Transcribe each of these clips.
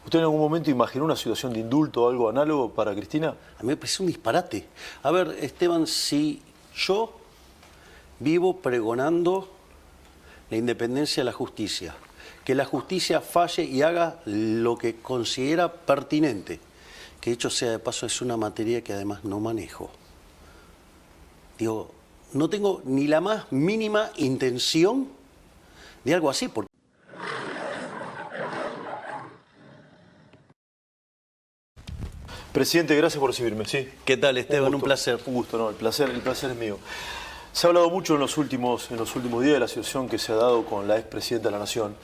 ¿Usted en algún momento imaginó una situación de indulto o algo análogo para Cristina? A mí me parece un disparate. A ver, Esteban, si yo vivo pregonando la independencia de la justicia, que la justicia falle y haga lo que considera pertinente, que dicho sea de paso es una materia que además no manejo. Digo, no tengo ni la más mínima intención de algo así, porque Presidente, gracias por recibirme. Sí. ¿qué tal, Esteban? Un placer. Un gusto, no, el placer es mío. Se ha hablado mucho en los últimos días de la situación que se ha dado con la expresidenta de la Nación,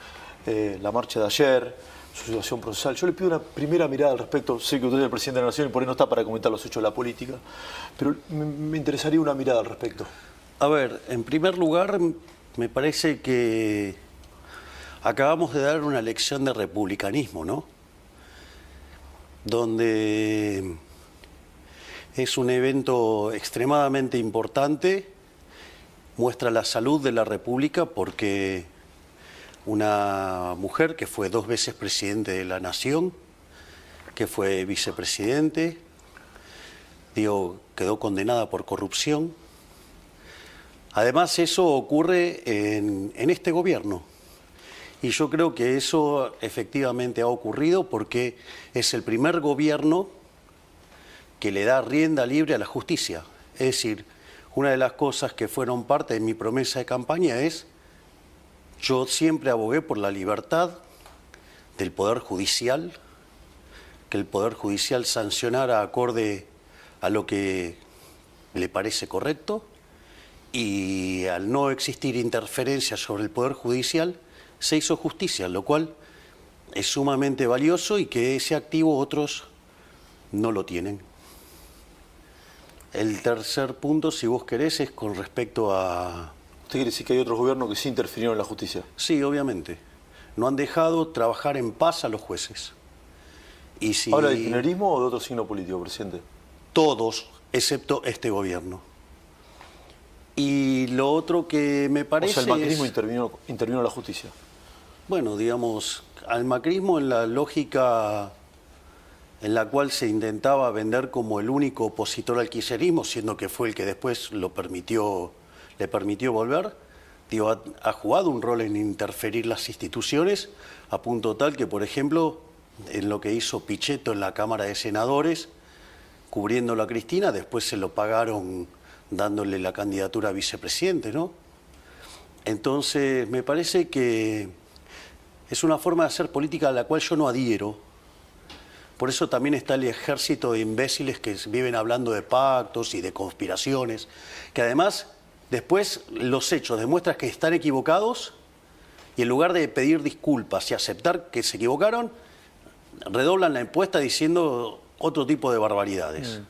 la marcha de ayer, su situación procesal. Yo le pido una primera mirada al respecto. Sé que usted es el presidente de la Nación y por ahí no está para comentar los hechos de la política, pero me interesaría una mirada al respecto. A ver, en primer lugar, me parece que acabamos de dar una lección de republicanismo, ¿no? Donde es un evento extremadamente importante, muestra la salud de la República porque una mujer que fue 2 veces presidente de la Nación, que fue vicepresidente, quedó condenada por corrupción. Además, eso ocurre en este gobierno. Y yo creo que eso efectivamente ha ocurrido porque es el primer gobierno que le da rienda libre a la justicia. Es decir, una de las cosas que fueron parte de mi promesa de campaña es, yo siempre abogué por la libertad del Poder Judicial, que el Poder Judicial sancionara acorde a lo que le parece correcto, y al no existir interferencia sobre el Poder Judicial, se hizo justicia, lo cual es sumamente valioso y que ese activo otros no lo tienen. El tercer punto, si vos querés, es con respecto a... ¿Usted quiere decir que hay otros gobiernos que sí interfirieron en la justicia? Sí, obviamente. No han dejado trabajar en paz a los jueces. Y si... ¿Habla de kirchnerismo o de otro signo político, presidente? Todos, excepto este gobierno. Y lo otro que me parece... O sea, el macrismo intervino en la justicia. Bueno, digamos, al macrismo en la lógica en la cual se intentaba vender como el único opositor al kirchnerismo, siendo que fue el que después le permitió volver, ha jugado un rol en interferir las instituciones, a punto tal que, por ejemplo, en lo que hizo Pichetto en la Cámara de Senadores, cubriéndolo a Cristina, después se lo pagaron dándole la candidatura a vicepresidente, ¿no? Entonces, me parece que es una forma de hacer política a la cual yo no adhiero. Por eso también está el ejército de imbéciles que viven hablando de pactos y de conspiraciones, que además después los hechos demuestran que están equivocados y en lugar de pedir disculpas y aceptar que se equivocaron, redoblan la encuesta diciendo otro tipo de barbaridades.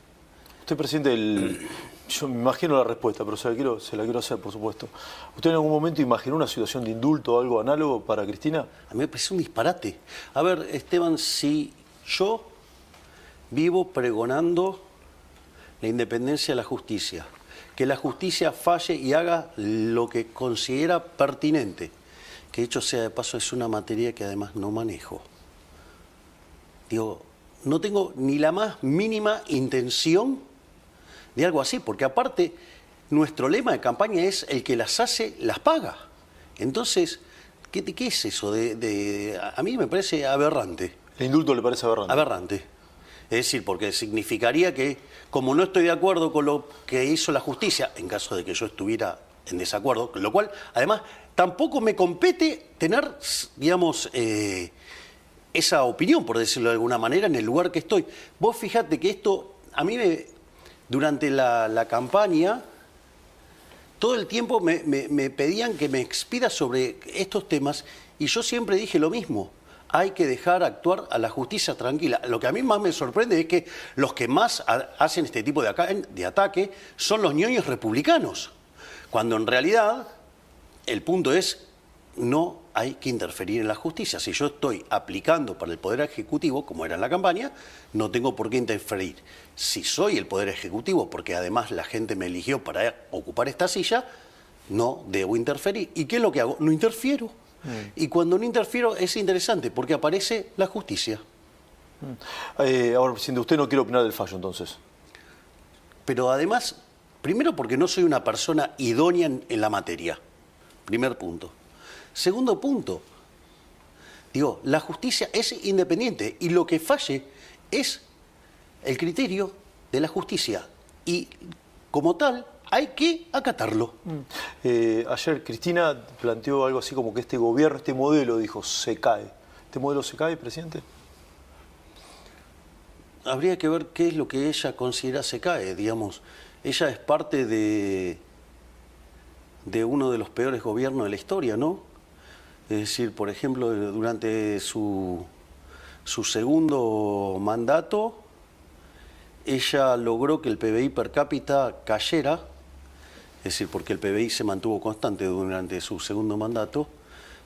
Usted, presidente, yo me imagino la respuesta, pero se la quiero hacer, por supuesto. ¿Usted en algún momento imaginó una situación de indulto o algo análogo para Cristina? A mí me parece un disparate. A ver, Esteban, si yo vivo pregonando la independencia de la justicia, que la justicia falle y haga lo que considera pertinente, que dicho sea de paso es una materia que además no manejo. No tengo ni la más mínima intención de algo así, porque aparte nuestro lema de campaña es el que las hace, las paga. Entonces, ¿qué es eso? A mí me parece aberrante. ¿El indulto le parece aberrante? Aberrante. Es decir, porque significaría que, como no estoy de acuerdo con lo que hizo la justicia, en caso de que yo estuviera en desacuerdo, lo cual, además, tampoco me compete tener, digamos, esa opinión, por decirlo de alguna manera, en el lugar que estoy. Vos fijate que esto, a mí durante la campaña, todo el tiempo me pedían que me expida sobre estos temas y yo siempre dije lo mismo. Hay que dejar actuar a la justicia tranquila. Lo que a mí más me sorprende es que los que más hacen este tipo de ataque son los ñoños republicanos, cuando en realidad el punto es no hay que interferir en la justicia. Si yo estoy aplicando para el Poder Ejecutivo, como era en la campaña, no tengo por qué interferir. Si soy el Poder Ejecutivo, porque además la gente me eligió para ocupar esta silla, no debo interferir. ¿Y qué es lo que hago? No interfiero. Y cuando no interfiero es interesante porque aparece la justicia. Ahora, presidente, usted no quiere opinar del fallo, entonces. Pero además, primero porque no soy una persona idónea en la materia. Primer punto. Segundo punto, digo, la justicia es independiente y lo que falle es el criterio de la justicia. Y como tal, hay que acatarlo. Ayer Cristina planteó algo así como que este gobierno, este modelo, dijo, se cae. ¿Este modelo se cae, presidente? Habría que ver qué es lo que ella considera se cae, digamos. Ella es parte de uno de los peores gobiernos de la historia, ¿no? Es decir, por ejemplo, durante su segundo mandato, ella logró que el PBI per cápita cayera, es decir, porque el PBI se mantuvo constante durante su segundo mandato,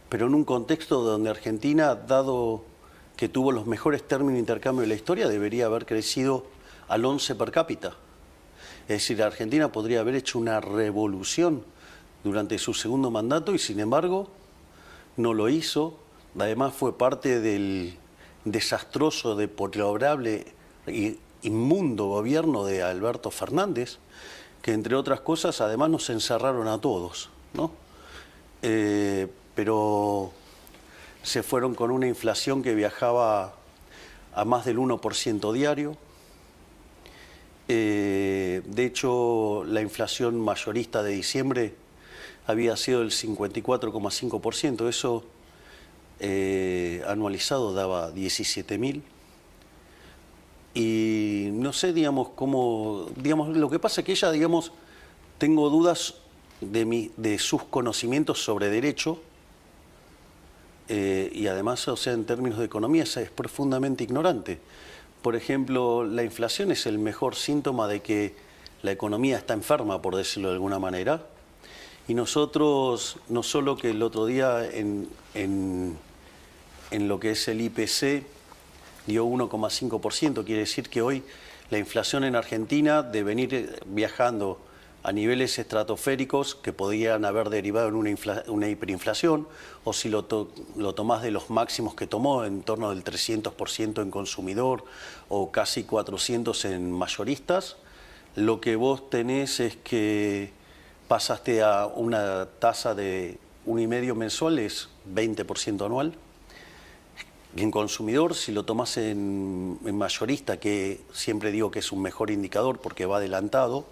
pero en un contexto donde Argentina, dado que tuvo los mejores términos de intercambio de la historia, debería haber crecido al 11 per cápita. Es decir, Argentina podría haber hecho una revolución durante su segundo mandato y sin embargo no lo hizo. Además fue parte del desastroso, deplorable e inmundo gobierno de Alberto Fernández, que entre otras cosas además nos encerraron a todos, ¿no? Pero se fueron con una inflación que viajaba a más del 1% diario. De hecho, la inflación mayorista de diciembre había sido del 54,5%. Eso anualizado daba 17.000. Y no sé, digamos, cómo... Digamos, lo que pasa es que ella, digamos, tengo dudas de sus conocimientos sobre derecho. Y además, o sea, en términos de economía, es profundamente ignorante. Por ejemplo, la inflación es el mejor síntoma de que la economía está enferma, por decirlo de alguna manera. Y nosotros, no solo que el otro día en lo que es el IPC dio 1,5%, quiere decir que hoy la inflación en Argentina, de venir viajando a niveles estratosféricos que podían haber derivado en una hiperinflación, o si lo tomás de los máximos que tomó, en torno del 300% en consumidor o casi 400% en mayoristas, lo que vos tenés es que pasaste a una tasa de 1,5 mensual, es 20% anual. En consumidor, si lo tomás en mayorista, que siempre digo que es un mejor indicador porque va adelantado,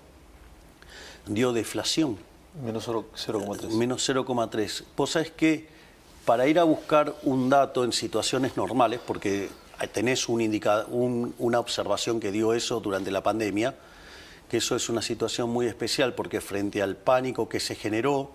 dio deflación. Menos 0,3. Menos 0,3. Vos sabés que para ir a buscar un dato en situaciones normales, porque tenés una observación que dio eso durante la pandemia, que eso es una situación muy especial porque frente al pánico que se generó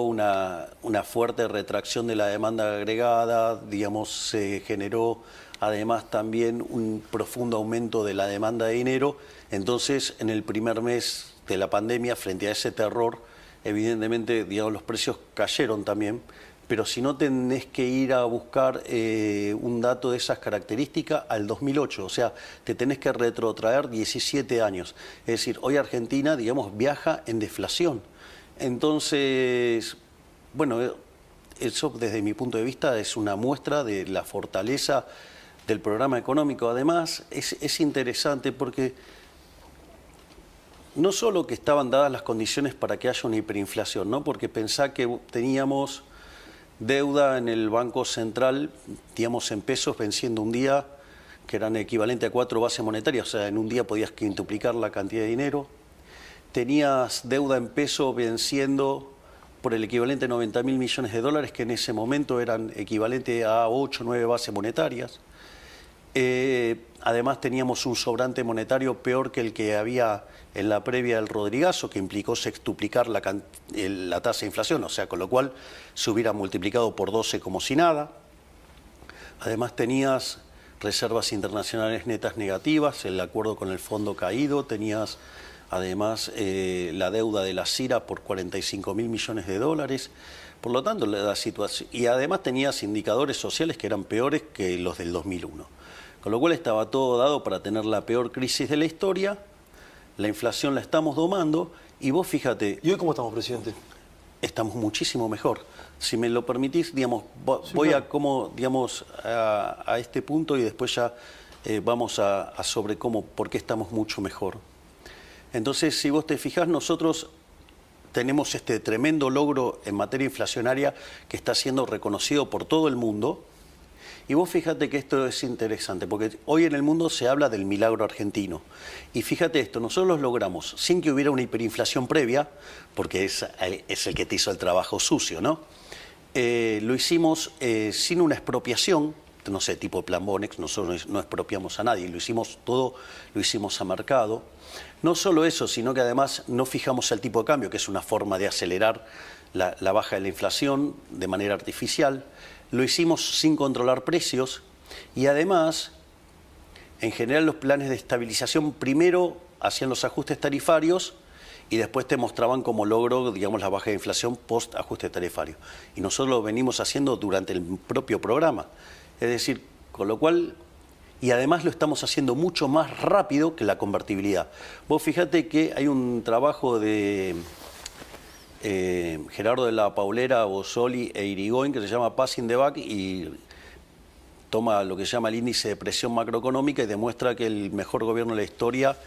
una fuerte retracción de la demanda agregada, digamos, se generó además también un profundo aumento de la demanda de dinero. Entonces, en el primer mes de la pandemia, frente a ese terror, evidentemente, digamos, los precios cayeron también, pero si no tenés que ir a buscar un dato de esas características al 2008, o sea, te tenés que retrotraer 17 años. Es decir, hoy Argentina, digamos, viaja en deflación. Entonces, bueno, eso desde mi punto de vista es una muestra de la fortaleza del programa económico. Además, es interesante porque no solo que estaban dadas las condiciones para que haya una hiperinflación, ¿no? Porque pensá que teníamos deuda en el Banco Central, digamos en pesos, venciendo un día, que eran equivalente a 4 bases monetarias, o sea, en un día podías quintuplicar la cantidad de dinero. Tenías deuda en peso venciendo por el equivalente a 90.000 millones de dólares, que en ese momento eran equivalente a 8 o 9 bases monetarias. Además teníamos un sobrante monetario peor que el que había en la previa del Rodrigazo, que implicó sextuplicar la tasa de inflación, o sea, con lo cual se hubiera multiplicado por 12 como si nada. Además tenías reservas internacionales netas negativas, el acuerdo con el fondo caído, tenías además la deuda de la CIRA por 45.000 millones de dólares. Por lo tanto, la situación, y además tenías indicadores sociales que eran peores que los del 2001. Con lo cual estaba todo dado para tener la peor crisis de la historia. La inflación la estamos domando y vos fíjate... ¿Y hoy cómo estamos, presidente? estamos muchísimo mejor. Si me lo permitís, digamos, voy claro. a cómo, digamos, a este punto y después ya vamos a sobre cómo, por qué estamos mucho mejor. Entonces, si vos te fijás, nosotros tenemos este tremendo logro en materia inflacionaria que está siendo reconocido por todo el mundo. Y vos fíjate que esto es interesante, porque hoy en el mundo se habla del milagro argentino. Y fíjate esto, nosotros lo logramos sin que hubiera una hiperinflación previa, porque es el que te hizo el trabajo sucio, ¿no? Lo hicimos sin una expropiación, no sé, tipo Plan Bonex, nosotros no expropiamos a nadie, lo hicimos todo, lo hicimos a mercado. No solo eso, sino que además no fijamos el tipo de cambio, que es una forma de acelerar la baja de la inflación de manera artificial. Lo hicimos sin controlar precios y además, en general, los planes de estabilización primero hacían los ajustes tarifarios y después te mostraban como logro, digamos, la baja de inflación post ajuste tarifario. Y nosotros lo venimos haciendo durante el propio programa. Es decir, con lo cual, y además lo estamos haciendo mucho más rápido que la convertibilidad. Vos fíjate que hay un trabajo de Gerardo de la Paulera, Bossoli e Irigoyen que se llama Passing the Buck y toma lo que se llama el índice de presión macroeconómica y demuestra que el mejor gobierno de la historia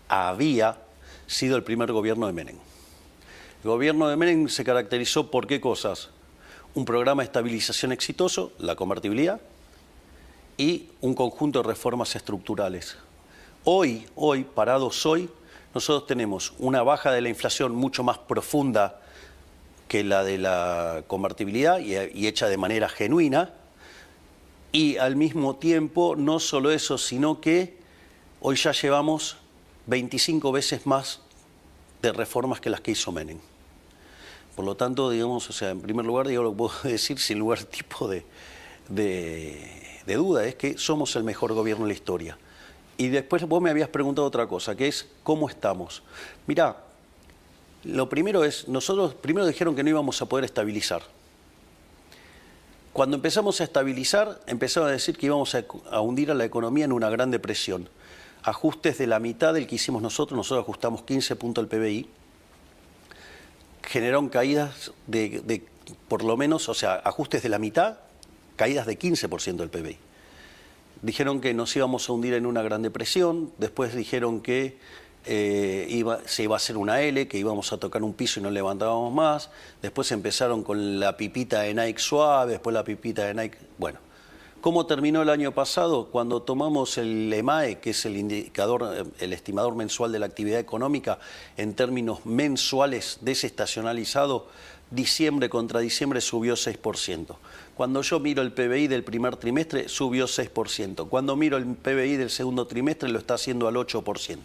había sido el primer gobierno de Menem. El gobierno de Menem se caracterizó por qué cosas: un programa de estabilización exitoso, la convertibilidad, y un conjunto de reformas estructurales. Hoy, parados hoy, nosotros tenemos una baja de la inflación mucho más profunda que la de la convertibilidad y hecha de manera genuina. Y al mismo tiempo, no solo eso, sino que hoy ya llevamos 25 veces más de reformas que las que hizo Menem. Por lo tanto, digamos, o sea, en primer lugar, yo lo puedo decir sin lugar tipo de duda, es que somos el mejor gobierno de la historia. Y después vos me habías preguntado otra cosa, que es ¿cómo estamos? Mirá, lo primero es, nosotros primero dijeron que no íbamos a poder estabilizar. Cuando empezamos a estabilizar, empezaron a decir que íbamos a hundir a la economía en una gran depresión. Ajustes de la mitad del que hicimos nosotros ajustamos 15 puntos del PBI, generaron caídas de por lo menos, o sea, ajustes de la mitad, caídas de 15% del PBI. Dijeron que nos íbamos a hundir en una gran depresión, después dijeron que se iba a hacer una L, que íbamos a tocar un piso y no levantábamos más, después empezaron con la pipita de Nike suave, después la pipita de Nike... Bueno, ¿cómo terminó el año pasado? Cuando tomamos el EMAE, que es el indicador, el estimador mensual de la actividad económica, en términos mensuales desestacionalizado, diciembre contra diciembre subió 6%. Cuando yo miro el PBI del primer trimestre, subió 6%. Cuando miro el PBI del segundo trimestre, lo está haciendo al 8%.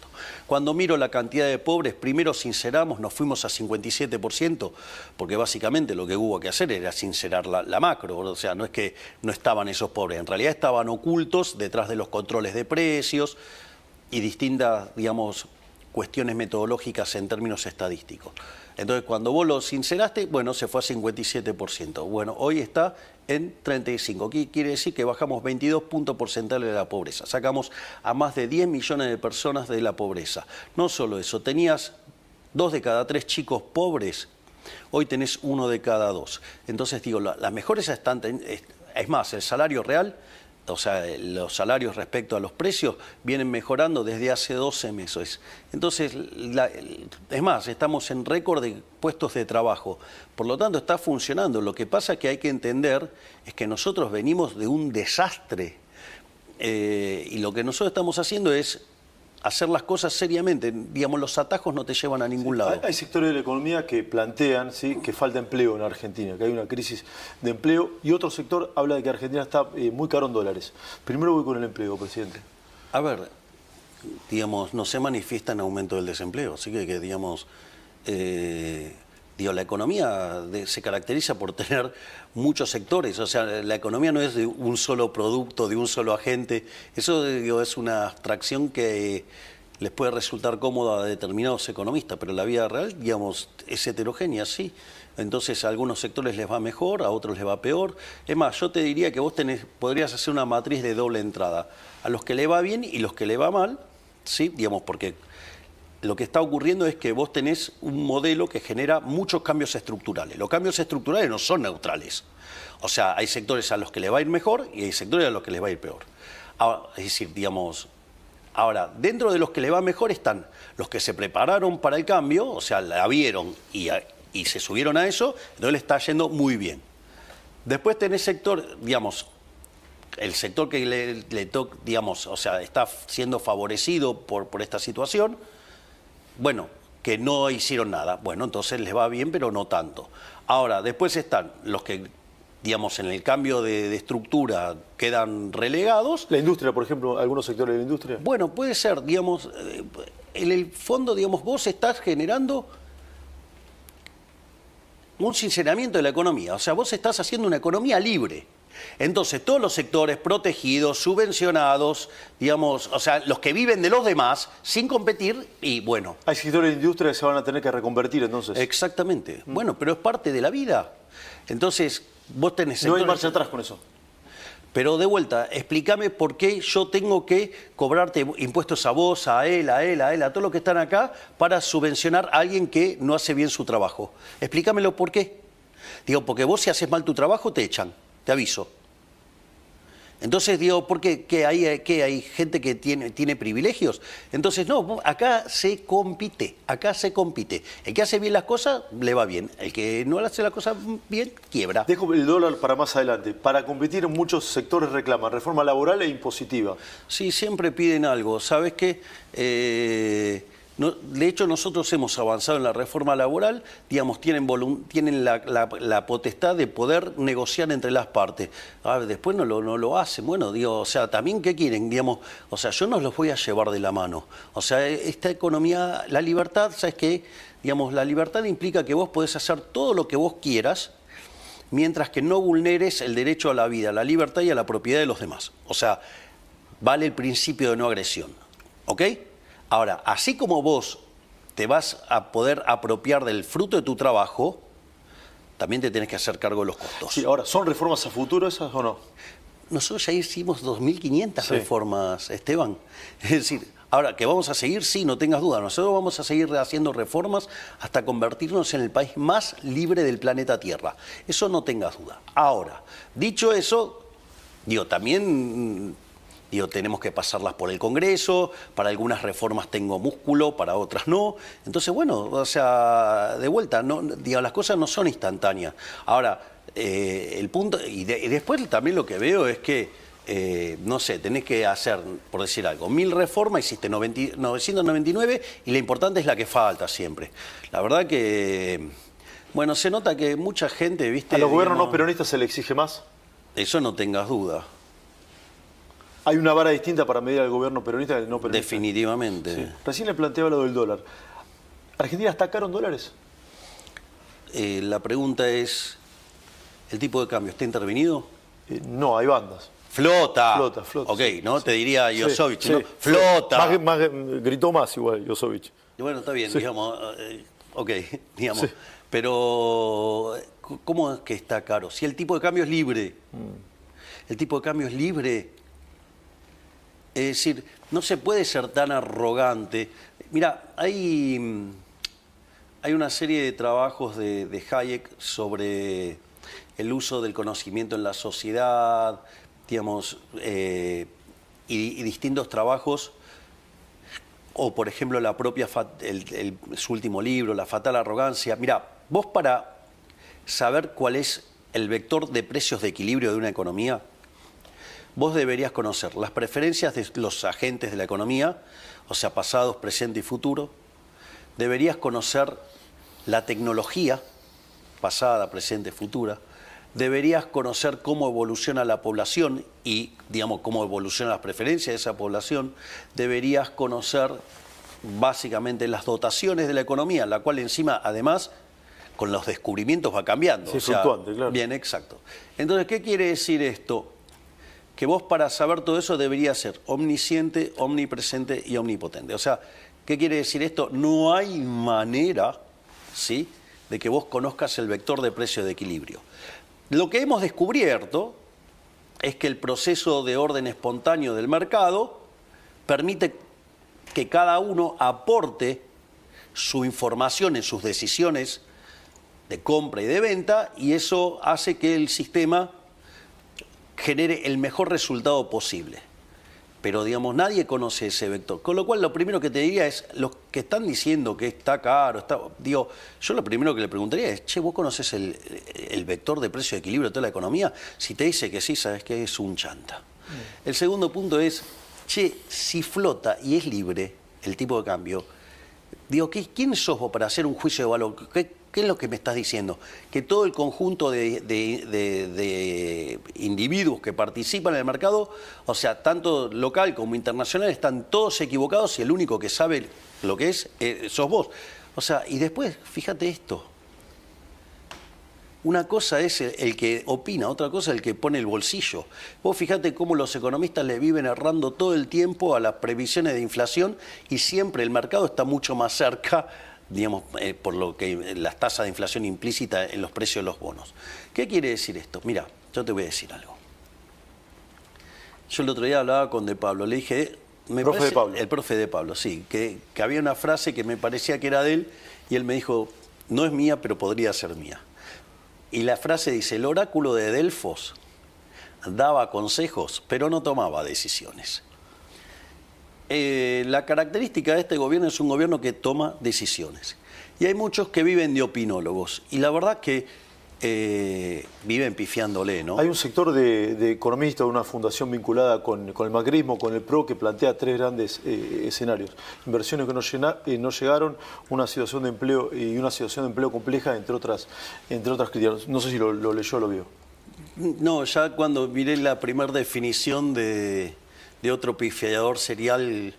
Cuando miro la cantidad de pobres, primero sinceramos, nos fuimos a 57%, porque básicamente lo que hubo que hacer era sincerar la macro. O sea, no es que no estaban esos pobres, en realidad estaban ocultos detrás de los controles de precios y distintas, digamos, cuestiones metodológicas en términos estadísticos. Entonces, cuando vos lo sinceraste, bueno, se fue a 57%. Bueno, hoy está en 35%. ¿Qué quiere decir? Que bajamos 22 puntos porcentuales de la pobreza. Sacamos a más de 10 millones de personas de la pobreza. No solo eso, tenías 2 de cada 3 chicos pobres, hoy tenés 1 de cada 2. Entonces, digo, las mejores están... Es más, el salario real... O sea, los salarios respecto a los precios vienen mejorando desde hace 12 meses. Entonces, es más, estamos en récord de puestos de trabajo. Por lo tanto, está funcionando. Lo que pasa que hay que entender es que nosotros venimos de un desastre. Y lo que nosotros estamos haciendo es hacer las cosas seriamente. Digamos, los atajos no te llevan a ningún lado. Hay sectores de la economía que plantean, ¿sí?, que falta empleo en Argentina, que hay una crisis de empleo, y otro sector habla de que Argentina está muy caro en dólares. Primero voy con el empleo, presidente. A ver, digamos, no se manifiesta en aumento del desempleo, así que digamos... la economía se caracteriza por tener muchos sectores, o sea, la economía no es de un solo producto, de un solo agente. Eso es una abstracción que les puede resultar cómoda a determinados economistas, pero la vida real, digamos, es heterogénea, sí. Entonces a algunos sectores les va mejor, a otros les va peor. Es más, yo te diría que vos podrías hacer una matriz de doble entrada. A los que le va bien y los que le va mal, sí, digamos, porque lo que está ocurriendo es que vos tenés un modelo que genera muchos cambios estructurales. Los cambios estructurales no son neutrales. O sea, hay sectores a los que les va a ir mejor y hay sectores a los que les va a ir peor. Ahora, es decir, digamos, ahora, dentro de los que les va mejor están los que se prepararon para el cambio, o sea, la vieron y se subieron a eso, entonces le está yendo muy bien. Después tenés sector, digamos, el sector que le toca, digamos, o sea, está siendo favorecido por esta situación, bueno, que no hicieron nada. Bueno, entonces les va bien, pero no tanto. Ahora, después están los que, digamos, en el cambio de estructura quedan relegados. La industria, por ejemplo, algunos sectores de la industria. Bueno, puede ser, digamos, en el fondo, digamos, vos estás generando un sinceramiento de la economía. O sea, vos estás haciendo una economía libre. Entonces, todos los sectores protegidos, subvencionados, digamos, o sea, los que viven de los demás, sin competir, y bueno. Hay sectores de industria que se van a tener que reconvertir, entonces. Exactamente. Bueno, pero es parte de la vida. Entonces, vos tenés sectores... No hay marcha atrás con eso. Pero de vuelta, explícame por qué yo tengo que cobrarte impuestos a vos, a él, a todos los que están acá, para subvencionar a alguien que no hace bien su trabajo. Explícamelo por qué. Digo, porque vos si haces mal tu trabajo te echan, te aviso. Entonces digo, ¿por qué? ¿Qué hay gente que tiene privilegios? Entonces no, acá se compite. El que hace bien las cosas le va bien, el que no hace las cosas bien quiebra. Dejo el dólar para más adelante. Para competir muchos sectores reclaman reforma laboral e impositiva. Sí, siempre piden algo. ¿Sabes qué? De hecho, nosotros hemos avanzado en la reforma laboral, digamos, tienen la potestad de poder negociar entre las partes. Después no lo hacen. Bueno, digo, o sea, también, ¿qué quieren? Digamos, o sea, yo no los voy a llevar de la mano. O sea, esta economía, la libertad, ¿sabes qué? Digamos, la libertad implica que vos podés hacer todo lo que vos quieras, mientras que no vulneres el derecho a la vida, a la libertad y a la propiedad de los demás. O sea, vale el principio de no agresión. ¿Ok? Ahora, así como vos te vas a poder apropiar del fruto de tu trabajo, también te tenés que hacer cargo de los costos. Sí, ahora, ¿son reformas a futuro esas o no? Nosotros ya hicimos 2.500 reformas, Esteban. Es decir, ahora, ¿que vamos a seguir? Sí, no tengas duda. Nosotros vamos a seguir haciendo reformas hasta convertirnos en el país más libre del planeta Tierra. Eso no tengas duda. Ahora, dicho eso, digo, también... tenemos que pasarlas por el Congreso, para algunas reformas tengo músculo, para otras no. Entonces, bueno, o sea, de vuelta, las cosas no son instantáneas. Ahora, el punto, y después también lo que veo es que, no sé, tenés que hacer, por decir algo, 1000 reformas, hiciste 999 y lo importante es la que falta siempre. La verdad que, bueno, se nota que mucha gente, ¿viste? ¿A los gobiernos no peronistas se le exige más? Eso no tengas duda. ¿Hay una vara distinta para medir al gobierno peronista y al no peronista? Definitivamente. Sí. Recién le planteaba lo del dólar. ¿Argentina está caro en dólares? La pregunta es, ¿el tipo de cambio está intervenido? No, hay bandas. Flota. Flota. Ok, ¿no? Sí. Te diría Josovich, sí, ¿no? Flota. Gritó más igual Josovich. Bueno, está bien, digamos, ok, digamos. Sí. Pero, ¿cómo es que está caro? Si el tipo de cambio es libre. El tipo de cambio es libre. Es decir, no se puede ser tan arrogante. Mira, hay una serie de trabajos de Hayek sobre el uso del conocimiento en la sociedad, digamos, y distintos trabajos, o por ejemplo la propia, su último libro, La fatal arrogancia. Mira, vos para saber cuál es el vector de precios de equilibrio de una economía, vos deberías conocer las preferencias de los agentes de la economía, o sea, pasados, presente y futuro. Deberías conocer la tecnología, pasada, presente, futura. Deberías conocer cómo evoluciona la población y, digamos, cómo evolucionan las preferencias de esa población. Deberías conocer, básicamente, las dotaciones de la economía, la cual encima, además, con los descubrimientos va cambiando. Sí, o sea, fluctuante, claro. Bien, exacto. Entonces, ¿qué quiere decir esto? Que vos para saber todo eso deberías ser omnisciente, omnipresente y omnipotente. O sea, ¿qué quiere decir esto? No hay manera, ¿sí?, de que vos conozcas el vector de precio de equilibrio. Lo que hemos descubierto es que el proceso de orden espontáneo del mercado permite que cada uno aporte su información en sus decisiones de compra y de venta, y eso hace que el sistema genere el mejor resultado posible. Pero, digamos, nadie conoce ese vector. Con lo cual, lo primero que te diría es, los que están diciendo que está caro, digo, yo lo primero que le preguntaría es, che, ¿vos conocés el vector de precio de equilibrio de toda la economía? Si te dice que sí, sabes que es un chanta. El segundo punto es, che, si flota y es libre el tipo de cambio, digo, ¿quién sos vos para hacer un juicio de valor? ¿Qué es lo que me estás diciendo? Que todo el conjunto de individuos que participan en el mercado, o sea, tanto local como internacional, están todos equivocados y el único que sabe lo que es sos vos. O sea, y después, fíjate esto. Una cosa es el que opina, otra cosa es el que pone el bolsillo. Vos fíjate cómo los economistas le viven errando todo el tiempo a las previsiones de inflación y siempre el mercado está mucho más cerca, digamos, por lo que las tasas de inflación implícita en los precios de los bonos. ¿Qué quiere decir esto? Mira, yo te voy a decir algo. Yo el otro día hablaba con De Pablo, le dije... El profe De Pablo, sí, que había una frase que me parecía que era de él y él me dijo, no es mía, pero podría ser mía. Y la frase dice, el oráculo de Delfos daba consejos, pero no tomaba decisiones. La característica de este gobierno es un gobierno que toma decisiones. Y hay muchos que viven de opinólogos. Y la verdad que viven pifiándole, ¿no? Hay un sector de economistas de una fundación vinculada con el macrismo, con el PRO, que plantea tres grandes escenarios. Inversiones que no llegaron, una situación de empleo y una situación de empleo compleja, entre otras críticas. No sé si lo leyó o lo vio. No, ya cuando miré la primera definición de otro pifiador serial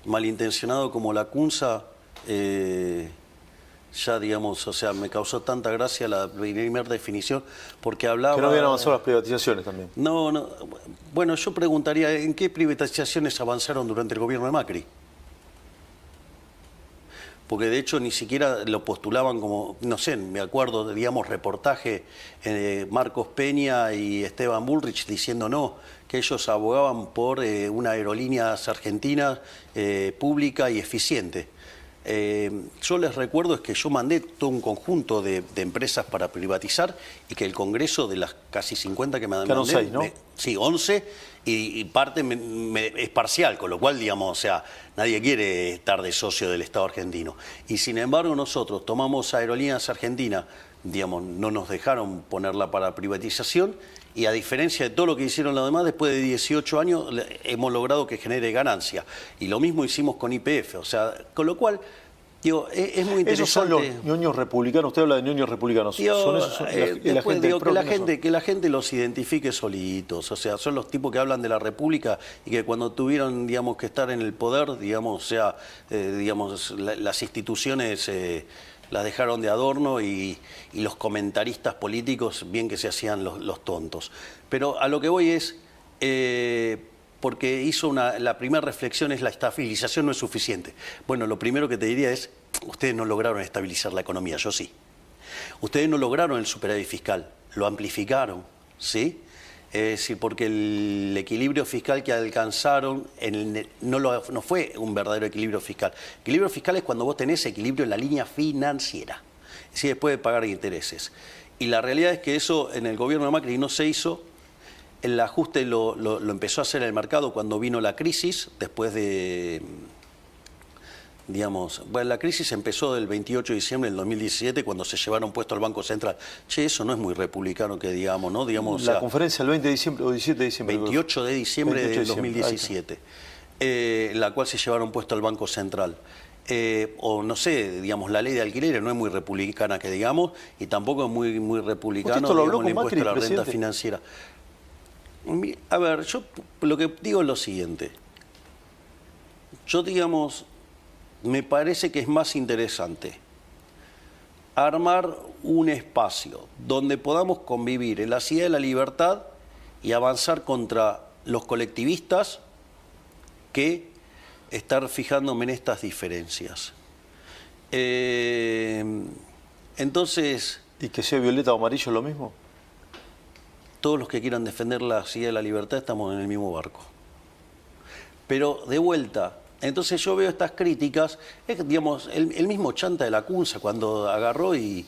malintencionado como la Cunza, ya, digamos, o sea, me causó tanta gracia la primera definición, porque hablaba... Que no habían avanzado las privatizaciones también. No, bueno, yo preguntaría, ¿en qué privatizaciones avanzaron durante el gobierno de Macri? Porque de hecho ni siquiera lo postulaban como, no sé, me acuerdo, digamos, reportaje Marcos Peña y Esteban Bullrich diciendo no, que ellos abogaban por una aerolíneas argentina pública y eficiente. Yo les recuerdo es que yo mandé todo un conjunto de empresas para privatizar y que el Congreso, de las casi 50 que me mandé, 6, ¿no? Sí, 11, y parte es parcial, con lo cual, digamos, o sea, nadie quiere estar de socio del Estado argentino. Y sin embargo nosotros tomamos Aerolíneas Argentinas, digamos, no nos dejaron ponerla para privatización, y a diferencia de todo lo que hicieron los demás, después de 18 años hemos logrado que genere ganancia. Y lo mismo hicimos con YPF, o sea, con lo cual... Digo, es muy interesante. Esos son los ñoños republicanos. Usted habla de ñoños republicanos. Que la gente los identifique solitos. O sea, son los tipos que hablan de la República y que cuando tuvieron, digamos, que estar en el poder, digamos, o sea, las instituciones las dejaron de adorno y los comentaristas políticos, bien que se hacían los tontos. Pero a lo que voy es... porque hizo la primera reflexión es la estabilización no es suficiente. Bueno, lo primero que te diría es, ustedes no lograron estabilizar la economía, yo sí. Ustedes no lograron el superávit fiscal, lo amplificaron, ¿sí? Es decir, porque el equilibrio fiscal que alcanzaron no fue un verdadero equilibrio fiscal. Equilibrio fiscal es cuando vos tenés equilibrio en la línea financiera, es decir, después de pagar intereses. Y la realidad es que eso en el gobierno de Macri no se hizo. El ajuste lo empezó a hacer el mercado cuando vino la crisis, después de, digamos, bueno, la crisis empezó el 28 de diciembre del 2017, cuando se llevaron puesto al Banco Central. Che, eso no es muy republicano que digamos, ¿no? Digamos, la conferencia el 20 de diciembre o 17 de diciembre. 28 de diciembre del 2017, la cual se llevaron puesto al Banco Central. O no sé, digamos, la ley de alquileres no es muy republicana que digamos, y tampoco es muy republicano, ¿Usted esto lo habló digamos, el con impuesto Macri, a la renta presidente? financiera. A ver, yo lo que digo es lo siguiente. Yo, digamos, me parece que es más interesante armar un espacio donde podamos convivir en la ciudad de la libertad y avanzar contra los colectivistas que estar fijándome en estas diferencias. Entonces... ¿Y que sea violeta o amarillo lo mismo? Todos los que quieran defender la ciudad de la libertad estamos en el mismo barco. Pero de vuelta, Entonces yo veo estas críticas, es, digamos, el mismo Chanta de la Cunza cuando agarró y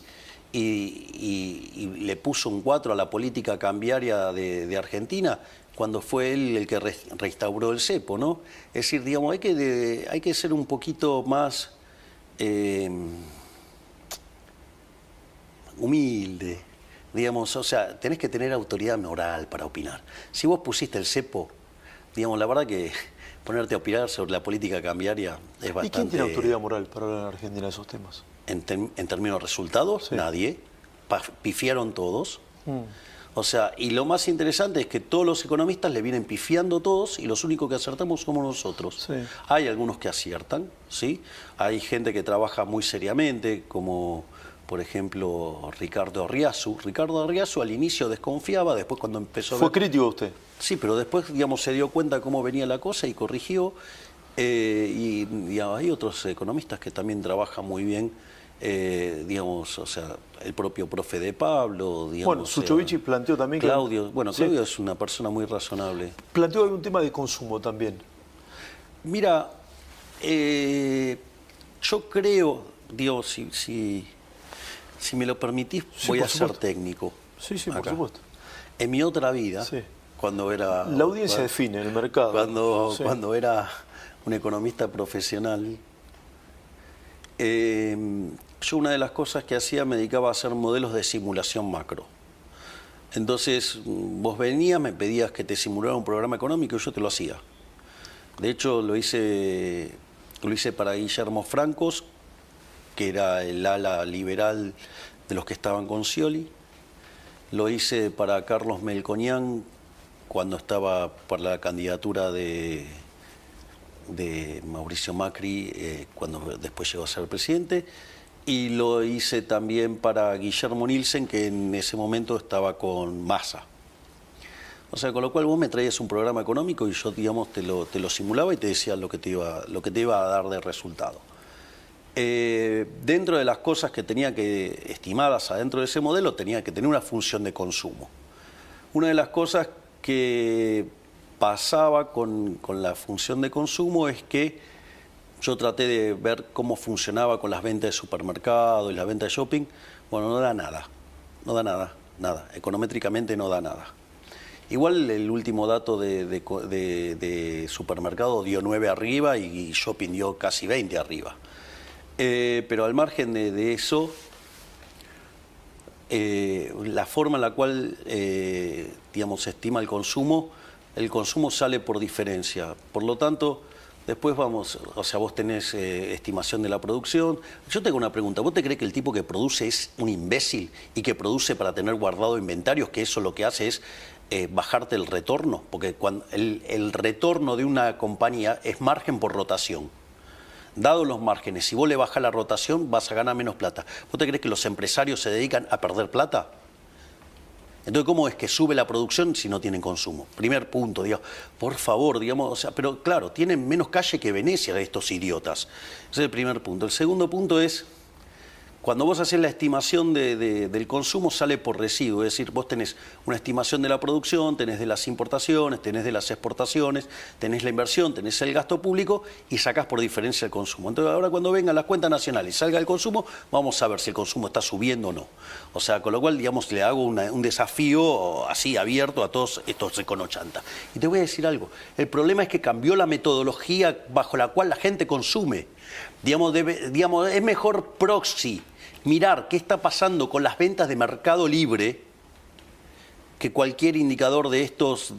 le puso un 4 a la política cambiaria de Argentina, cuando fue él el que restauró el cepo, ¿no? Es decir, digamos, hay que ser un poquito más humilde, digamos, o sea, tenés que tener autoridad moral para opinar. Si vos pusiste el cepo, digamos, la verdad que ponerte a opinar sobre la política cambiaria es bastante... ¿Y quién tiene autoridad moral para hablar en Argentina de esos temas? En términos de resultados, Sí. nadie. Pifiaron todos. O sea, y lo más interesante es que todos los economistas le vienen pifiando todos y los únicos que acertamos somos nosotros. Sí. Hay algunos que aciertan, ¿sí? Hay gente que trabaja muy seriamente, como por ejemplo Ricardo Arriazu. Ricardo Arriazu al inicio desconfiaba, después cuando empezó a ¿Fue ver... crítico usted? Sí, pero después, digamos, se dio cuenta cómo venía la cosa y corrigió. Y hay otros economistas que también trabajan muy bien, digamos, o sea, el propio profe de Pablo, digamos. Bueno, Suchovich planteó también que... Claudio, bueno, Sí. Claudio es una persona muy razonable. Planteó algún tema de consumo también. Mira, yo creo, digo, si me lo permitís, Sí, voy por a ser supuesto. técnico. Sí, sí, por acá. supuesto. En mi otra vida, Sí. cuando era... La audiencia define el mercado. Sí. Cuando era un economista profesional, yo una de las cosas que hacía me dedicaba a hacer modelos de simulación macro. Entonces, vos venías, me pedías que te simulara un programa económico y yo te lo hacía. De hecho, lo hice para Guillermo Francos, que era el ala liberal de los que estaban con Scioli. Lo hice para Carlos Melconian cuando estaba para la candidatura de Mauricio Macri, cuando después llegó a ser presidente. Y lo hice también para Guillermo Nielsen, que en ese momento estaba con Massa. O sea, con lo cual vos me traías un programa económico y yo, digamos, te lo simulaba y te decía lo que te iba a dar de resultado. Dentro de las cosas que tenía que estimadas adentro de ese modelo, tenía que tener una función de consumo. Una de las cosas que pasaba con la función de consumo es que yo traté de ver cómo funcionaba con las ventas de supermercado y las ventas de shopping. Bueno, no da nada, nada. Econométricamente no da nada. Igual el último dato de supermercado dio 9 arriba y shopping dio casi 20 arriba. Pero al margen de eso, la forma en la cual digamos, se estima el consumo sale por diferencia. Por lo tanto, después vamos, o sea, vos tenés estimación de la producción. Yo tengo una pregunta, ¿vos te crees que el tipo que produce es un imbécil y que produce para tener guardado inventarios, que eso lo que hace es bajarte el retorno? Porque cuando el retorno de una compañía es margen por rotación. Dados los márgenes, si vos le bajás la rotación, vas a ganar menos plata. ¿Vos te crees que los empresarios se dedican a perder plata? Entonces, ¿cómo es que sube la producción si no tienen consumo? Primer punto, digo, por favor, digamos, o sea, pero claro, tienen menos calle que Venecia estos idiotas. Ese es el primer punto. El segundo punto es, cuando vos haces la estimación del consumo, sale por residuo. Es decir, vos tenés una estimación de la producción, tenés de las importaciones, tenés de las exportaciones, tenés la inversión, tenés el gasto público y sacás por diferencia el consumo. Entonces, ahora cuando vengan las cuentas nacionales y salga el consumo, vamos a ver si el consumo está subiendo o no. O sea, con lo cual, digamos, le hago un desafío así abierto a todos estos econochanta. Y te voy a decir algo. El problema es que cambió la metodología bajo la cual la gente consume. Digamos, es mejor proxy mirar qué está pasando con las ventas de Mercado Libre que cualquier indicador de estos,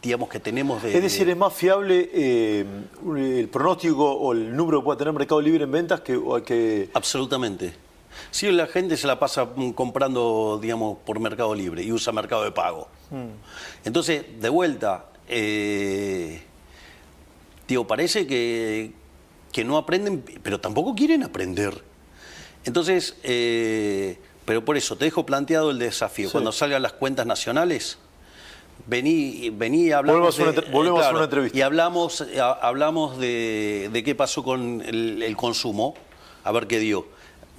digamos, que tenemos de... Es decir, ¿es más fiable el pronóstico o el número que pueda tener Mercado Libre en ventas que... Absolutamente. Si la gente se la pasa comprando, digamos, por Mercado Libre y usa Mercado de Pago. Entonces, de vuelta, digo, parece que no aprenden, pero tampoco quieren aprender. Entonces, pero por eso te dejo planteado el desafío. Sí. Cuando salgan las cuentas nacionales, vení y hablamos volvemos a hacer una entrevista. Y hablamos de qué pasó con el consumo, a ver qué dio.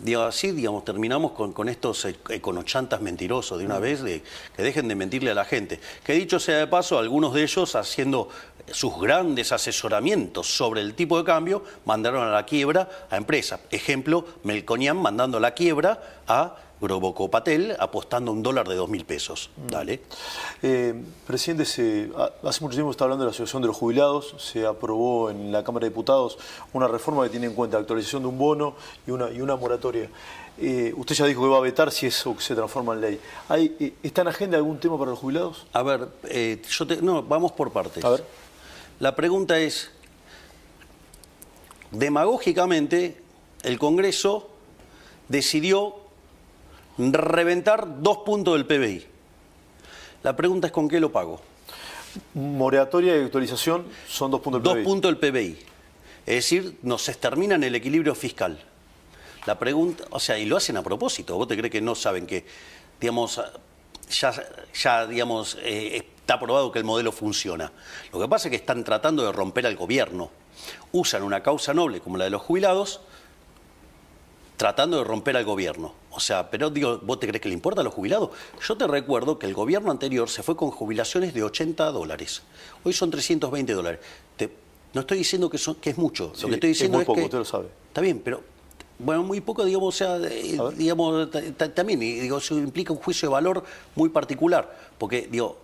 Digo, así, digamos, terminamos con estos econochantas mentirosos de una vez, que dejen de mentirle a la gente. Que dicho sea de paso, algunos de ellos haciendo sus grandes asesoramientos sobre el tipo de cambio, mandaron a la quiebra a empresas. Ejemplo, Melconian mandando a la quiebra a Grobocopatel apostando $1 de 2.000 pesos. Dale. Presidente, hace mucho tiempo está hablando de la situación de los jubilados. Se aprobó en la Cámara de Diputados una reforma que tiene en cuenta la actualización de un bono y una moratoria. Usted ya dijo que va a vetar si eso se transforma en ley. ¿Está en agenda algún tema para los jubilados? A ver, no, vamos por partes. A ver. La pregunta es, demagógicamente, el Congreso decidió reventar 2 puntos del PBI. La pregunta es, ¿con qué lo pago? Moratoria y actualización son 2 puntos del PBI. 2 puntos del PBI. Es decir, nos exterminan el equilibrio fiscal. La pregunta, o sea, y lo hacen a propósito. ¿Vos te crees que no saben que, digamos, ya digamos, está probado que el modelo funciona? Lo que pasa es que están tratando de romper al gobierno. Usan una causa noble como la de los jubilados, tratando de romper al gobierno. O sea, pero digo, ¿vos te crees que le importa a los jubilados? Yo te recuerdo que el gobierno anterior se fue con jubilaciones de $80. Hoy son $320. No estoy diciendo que es mucho. Sí, lo que estoy diciendo es muy poco, que usted lo sabe. Está bien, pero bueno, muy poco, digamos, o sea, digamos, también, digo, eso implica un juicio de valor muy particular. Porque, digo,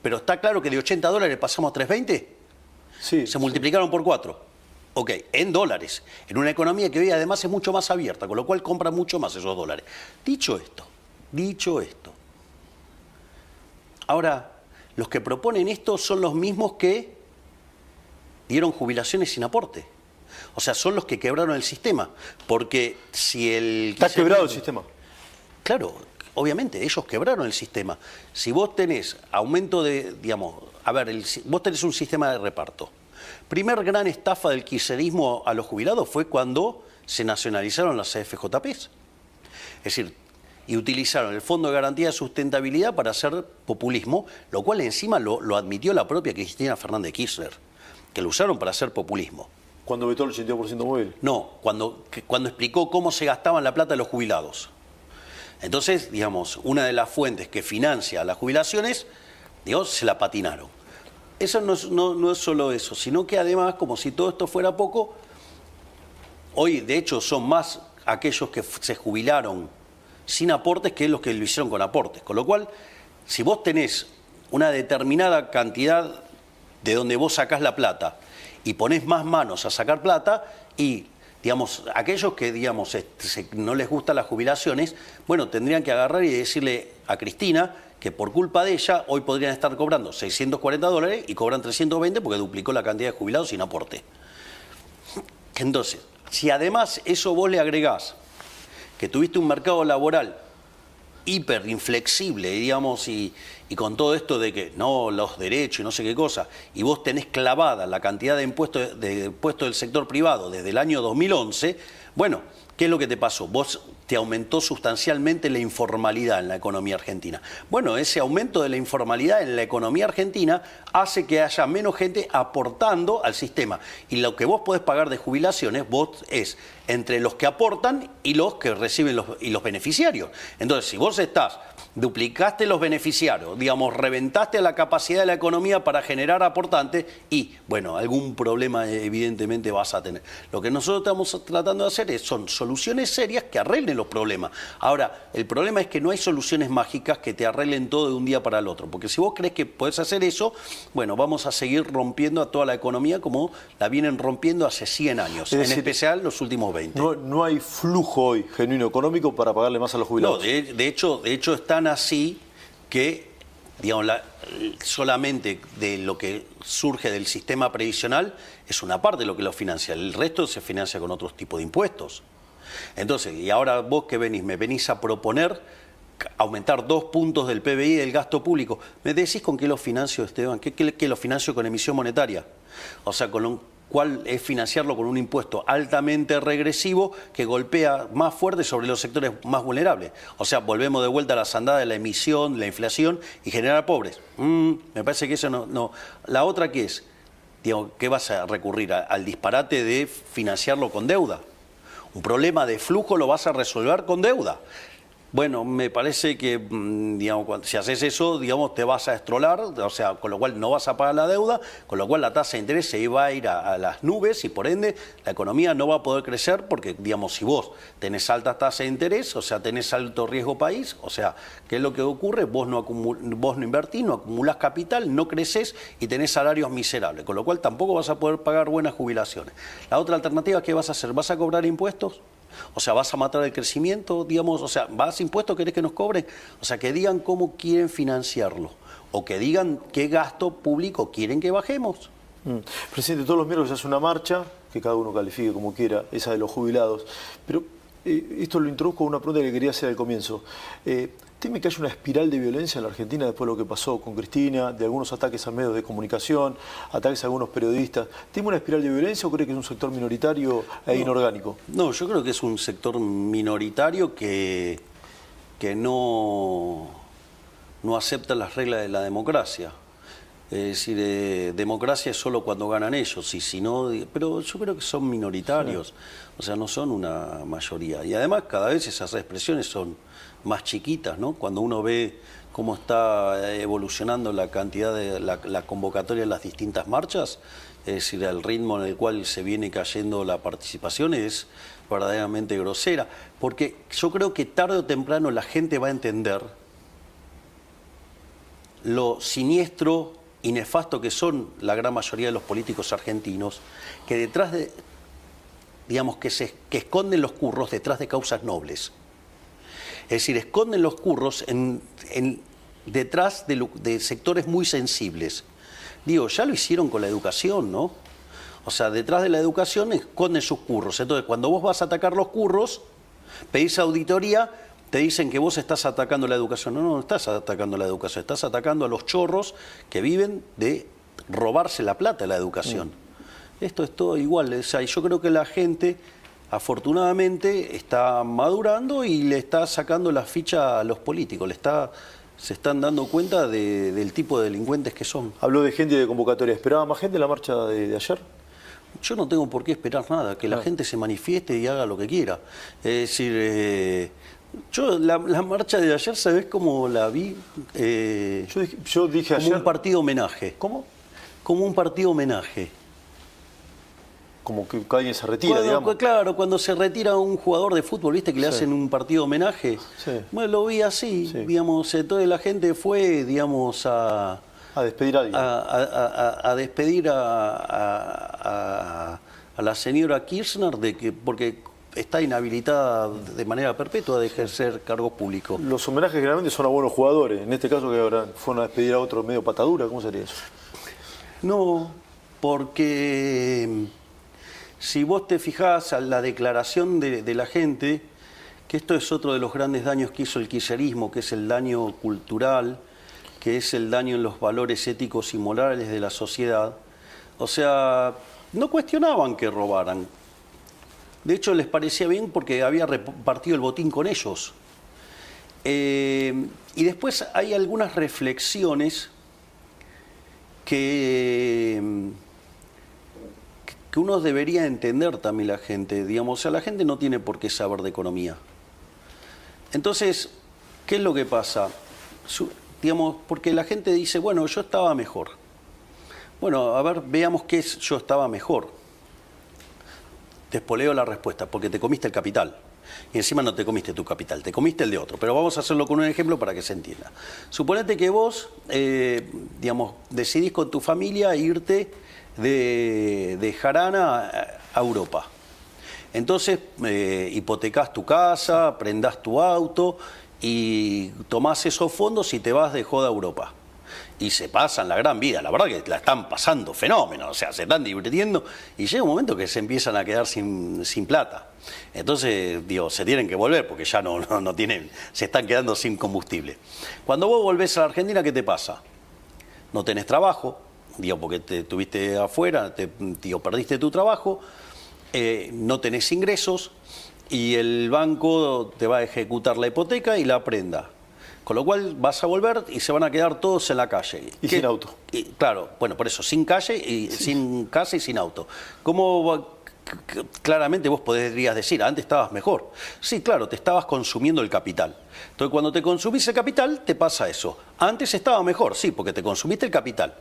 pero está claro que de $80 pasamos a 320. Sí, Se multiplicaron por 4. Ok, en dólares, en una economía que hoy además es mucho más abierta, con lo cual compra mucho más esos dólares. Dicho esto, ahora, los que proponen esto son los mismos que dieron jubilaciones sin aporte. O sea, son los que quebraron el sistema, porque si el... Está quebrado el sistema. Claro, obviamente, ellos quebraron el sistema. Si vos tenés aumento de, digamos, a ver, vos tenés un sistema de reparto. Primer gran estafa del kirchnerismo a los jubilados fue cuando se nacionalizaron las CFJPs. Es decir, y utilizaron el Fondo de Garantía de Sustentabilidad para hacer populismo, lo cual encima lo admitió la propia Cristina Fernández de Kirchner, que lo usaron para hacer populismo. ¿Cuándo vetó el 82% móvil? No, cuando explicó cómo se gastaban la plata de los jubilados. Entonces, digamos, una de las fuentes que financia las jubilaciones, digamos, se la patinaron. Eso no es solo eso, sino que además, como si todo esto fuera poco, hoy de hecho son más aquellos que se jubilaron sin aportes que los que lo hicieron con aportes. Con lo cual, si vos tenés una determinada cantidad de donde vos sacás la plata y ponés más manos a sacar plata y, digamos, aquellos que, digamos, no les gustan las jubilaciones, bueno, tendrían que agarrar y decirle a Cristina que por culpa de ella hoy podrían estar cobrando $640 y cobran 320 porque duplicó la cantidad de jubilados sin aporte. Entonces, si además eso vos le agregás que tuviste un mercado laboral hiper inflexible, digamos, y con todo esto de que no, los derechos y no sé qué cosa, y vos tenés clavada la cantidad de impuestos del sector privado desde el año 2011, bueno, ¿qué es lo que te pasó? Vos te aumentó sustancialmente la informalidad en la economía argentina. Bueno, ese aumento de la informalidad en la economía argentina hace que haya menos gente aportando al sistema. Y lo que vos podés pagar de jubilaciones, vos es entre los que aportan y los que reciben los beneficiarios. Entonces, si vos duplicaste los beneficiarios, digamos, reventaste la capacidad de la economía para generar aportantes y, bueno, algún problema evidentemente vas a tener. Lo que nosotros estamos tratando de hacer son soluciones serias que arreglen los problemas. Ahora, el problema es que no hay soluciones mágicas que te arreglen todo de un día para el otro, porque si vos crees que podés hacer eso, bueno, vamos a seguir rompiendo a toda la economía como la vienen rompiendo hace 100 años, en especial los últimos 20. No hay flujo hoy genuino económico para pagarle más a los jubilados. No, de hecho están así que, digamos, solamente de lo que surge del sistema previsional es una parte de lo que lo financia, el resto se financia con otros tipos de impuestos. Entonces, y ahora vos que me venís a proponer aumentar 2 puntos del PBI del gasto público, ¿me decís con qué lo financio, Esteban? ¿Qué lo financio con emisión monetaria? O sea, ¿cuál es financiarlo con un impuesto altamente regresivo que golpea más fuerte sobre los sectores más vulnerables? O sea, volvemos de vuelta a la sandada de la emisión, la inflación y generar pobres. Me parece que eso no. La otra, ¿qué es? Digo, ¿qué vas a recurrir? ¿Al disparate de financiarlo con deuda? Un problema de flujo lo vas a resolver con deuda. Bueno, me parece que, digamos, si haces eso, digamos, te vas a estrolar, o sea, con lo cual no vas a pagar la deuda, con lo cual la tasa de interés se va a ir a las nubes y por ende la economía no va a poder crecer porque, digamos, si vos tenés altas tasas de interés, o sea, tenés alto riesgo país, o sea, ¿qué es lo que ocurre? Vos no invertís, no acumulás capital, no creces y tenés salarios miserables, con lo cual tampoco vas a poder pagar buenas jubilaciones. La otra alternativa, ¿qué vas a hacer? ¿Vas a cobrar impuestos? O sea, ¿vas a matar el crecimiento, digamos? O sea, ¿vas a impuestos? ¿Querés que nos cobren? O sea, que digan cómo quieren financiarlo. O que digan qué gasto público quieren que bajemos. Presidente, todos los miércoles se hace una marcha, que cada uno califique como quiera, esa de los jubilados. Pero esto lo introduzco con una pregunta que quería hacer al comienzo. ¿Teme que haya una espiral de violencia en la Argentina después de lo que pasó con Cristina, de algunos ataques a medios de comunicación, ataques a algunos periodistas? ¿Teme una espiral de violencia o cree que es un sector minoritario e inorgánico? No, yo creo que es un sector minoritario que no acepta las reglas de la democracia. Es decir, democracia es solo cuando ganan ellos, y si no, pero yo creo que son minoritarios, sí. O sea, no son una mayoría. Y además cada vez esas expresiones son más chiquitas, ¿no? Cuando uno ve cómo está evolucionando la cantidad de la convocatoria de las distintas marchas, es decir, el ritmo en el cual se viene cayendo la participación es verdaderamente grosera, porque yo creo que tarde o temprano la gente va a entender lo siniestro y nefasto que son la gran mayoría de los políticos argentinos, que detrás de, digamos, que esconden los curros detrás de causas nobles. Es decir, esconden los curros detrás de sectores muy sensibles. Digo, ya lo hicieron con la educación, ¿no? O sea, detrás de la educación esconden sus curros. Entonces, cuando vos vas a atacar los curros, pedís auditoría, te dicen que vos estás atacando la educación. No, no estás atacando la educación, estás atacando a los chorros que viven de robarse la plata de la educación. Esto es todo igual. O sea, y yo creo que la gente, afortunadamente, está madurando y le está sacando la ficha a los políticos. Se están dando cuenta del tipo de delincuentes que son. Habló de gente y de convocatoria. ¿Esperaba más gente en la marcha de ayer? Yo no tengo por qué esperar nada, que la gente se manifieste y haga lo que quiera. Es decir, yo la marcha de ayer, ¿sabés cómo la vi? Yo dije como ayer... un partido homenaje. ¿Cómo? Como un partido homenaje. Como que alguien se retira, digamos. Claro, cuando se retira un jugador de fútbol, ¿viste? Que le hacen un partido homenaje. Sí. Bueno, lo vi así, digamos. Entonces la gente fue, digamos, a despedir a alguien. A despedir a la señora Kirchner porque está inhabilitada de manera perpetua de ejercer cargos públicos. Los homenajes generalmente son a buenos jugadores. En este caso, que fueron a despedir a otro medio patadura, ¿cómo sería eso? No, porque si vos te fijás a la declaración de la gente, que esto es otro de los grandes daños que hizo el kirchnerismo, que es el daño cultural, que es el daño en los valores éticos y morales de la sociedad. O sea, no cuestionaban que robaran. De hecho, les parecía bien porque había repartido el botín con ellos. Y después hay algunas reflexiones que uno debería entender también la gente. Digamos, o sea, la gente no tiene por qué saber de economía. Entonces, ¿qué es lo que pasa? Digamos, porque la gente dice, bueno, yo estaba mejor. Bueno, a ver, veamos qué es yo estaba mejor. Te espoleo la respuesta, porque te comiste el capital. Y encima no te comiste tu capital, te comiste el de otro. Pero vamos a hacerlo con un ejemplo para que se entienda. Suponete que vos, digamos, decidís con tu familia irte de jarana a Europa. Entonces, hipotecás tu casa, prendás tu auto y tomás esos fondos y te vas de joda a Europa. Y se pasan la gran vida, la verdad que la están pasando fenómeno, o sea, se están divirtiendo y llega un momento que se empiezan a quedar sin plata. Entonces, digo, se tienen que volver porque ya no tienen, se están quedando sin combustible. Cuando vos volvés a la Argentina, ¿qué te pasa? No tenés trabajo, digo, porque te estuviste afuera, perdiste tu trabajo, no tenés ingresos y el banco te va a ejecutar la hipoteca y la prenda. Con lo cual vas a volver y se van a quedar todos en la calle. Y sin auto. Claro, bueno, por eso, sin calle, y sin casa y sin auto. claramente vos podrías decir, antes estabas mejor. Sí, claro, te estabas consumiendo el capital. Entonces, cuando te consumís el capital, te pasa eso. Antes estaba mejor, sí, porque te consumiste el capital.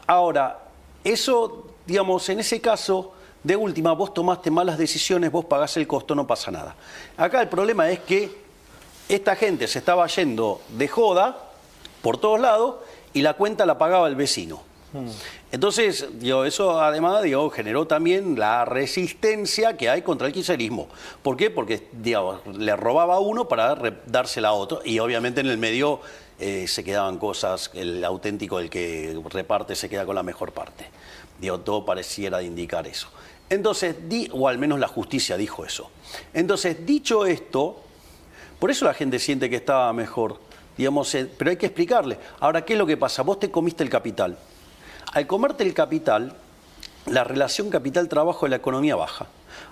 Ahora, eso, digamos, en ese caso, de última, vos tomaste malas decisiones, vos pagás el costo, no pasa nada. Acá el problema es que esta gente se estaba yendo de joda por todos lados y la cuenta la pagaba el vecino. Entonces, eso además generó también la resistencia que hay contra el kirchnerismo. ¿Por qué? Porque le robaba a uno para dársela a otro y obviamente en el medio se quedaban cosas, el auténtico, el que reparte se queda con la mejor parte. Todo pareciera indicar eso. Entonces, o al menos la justicia dijo eso. Entonces, dicho esto, por eso la gente siente que estaba mejor, pero hay que explicarle. Ahora, ¿qué es lo que pasa? Vos te comiste el capital. Al comerte el capital, la relación capital-trabajo de la economía baja.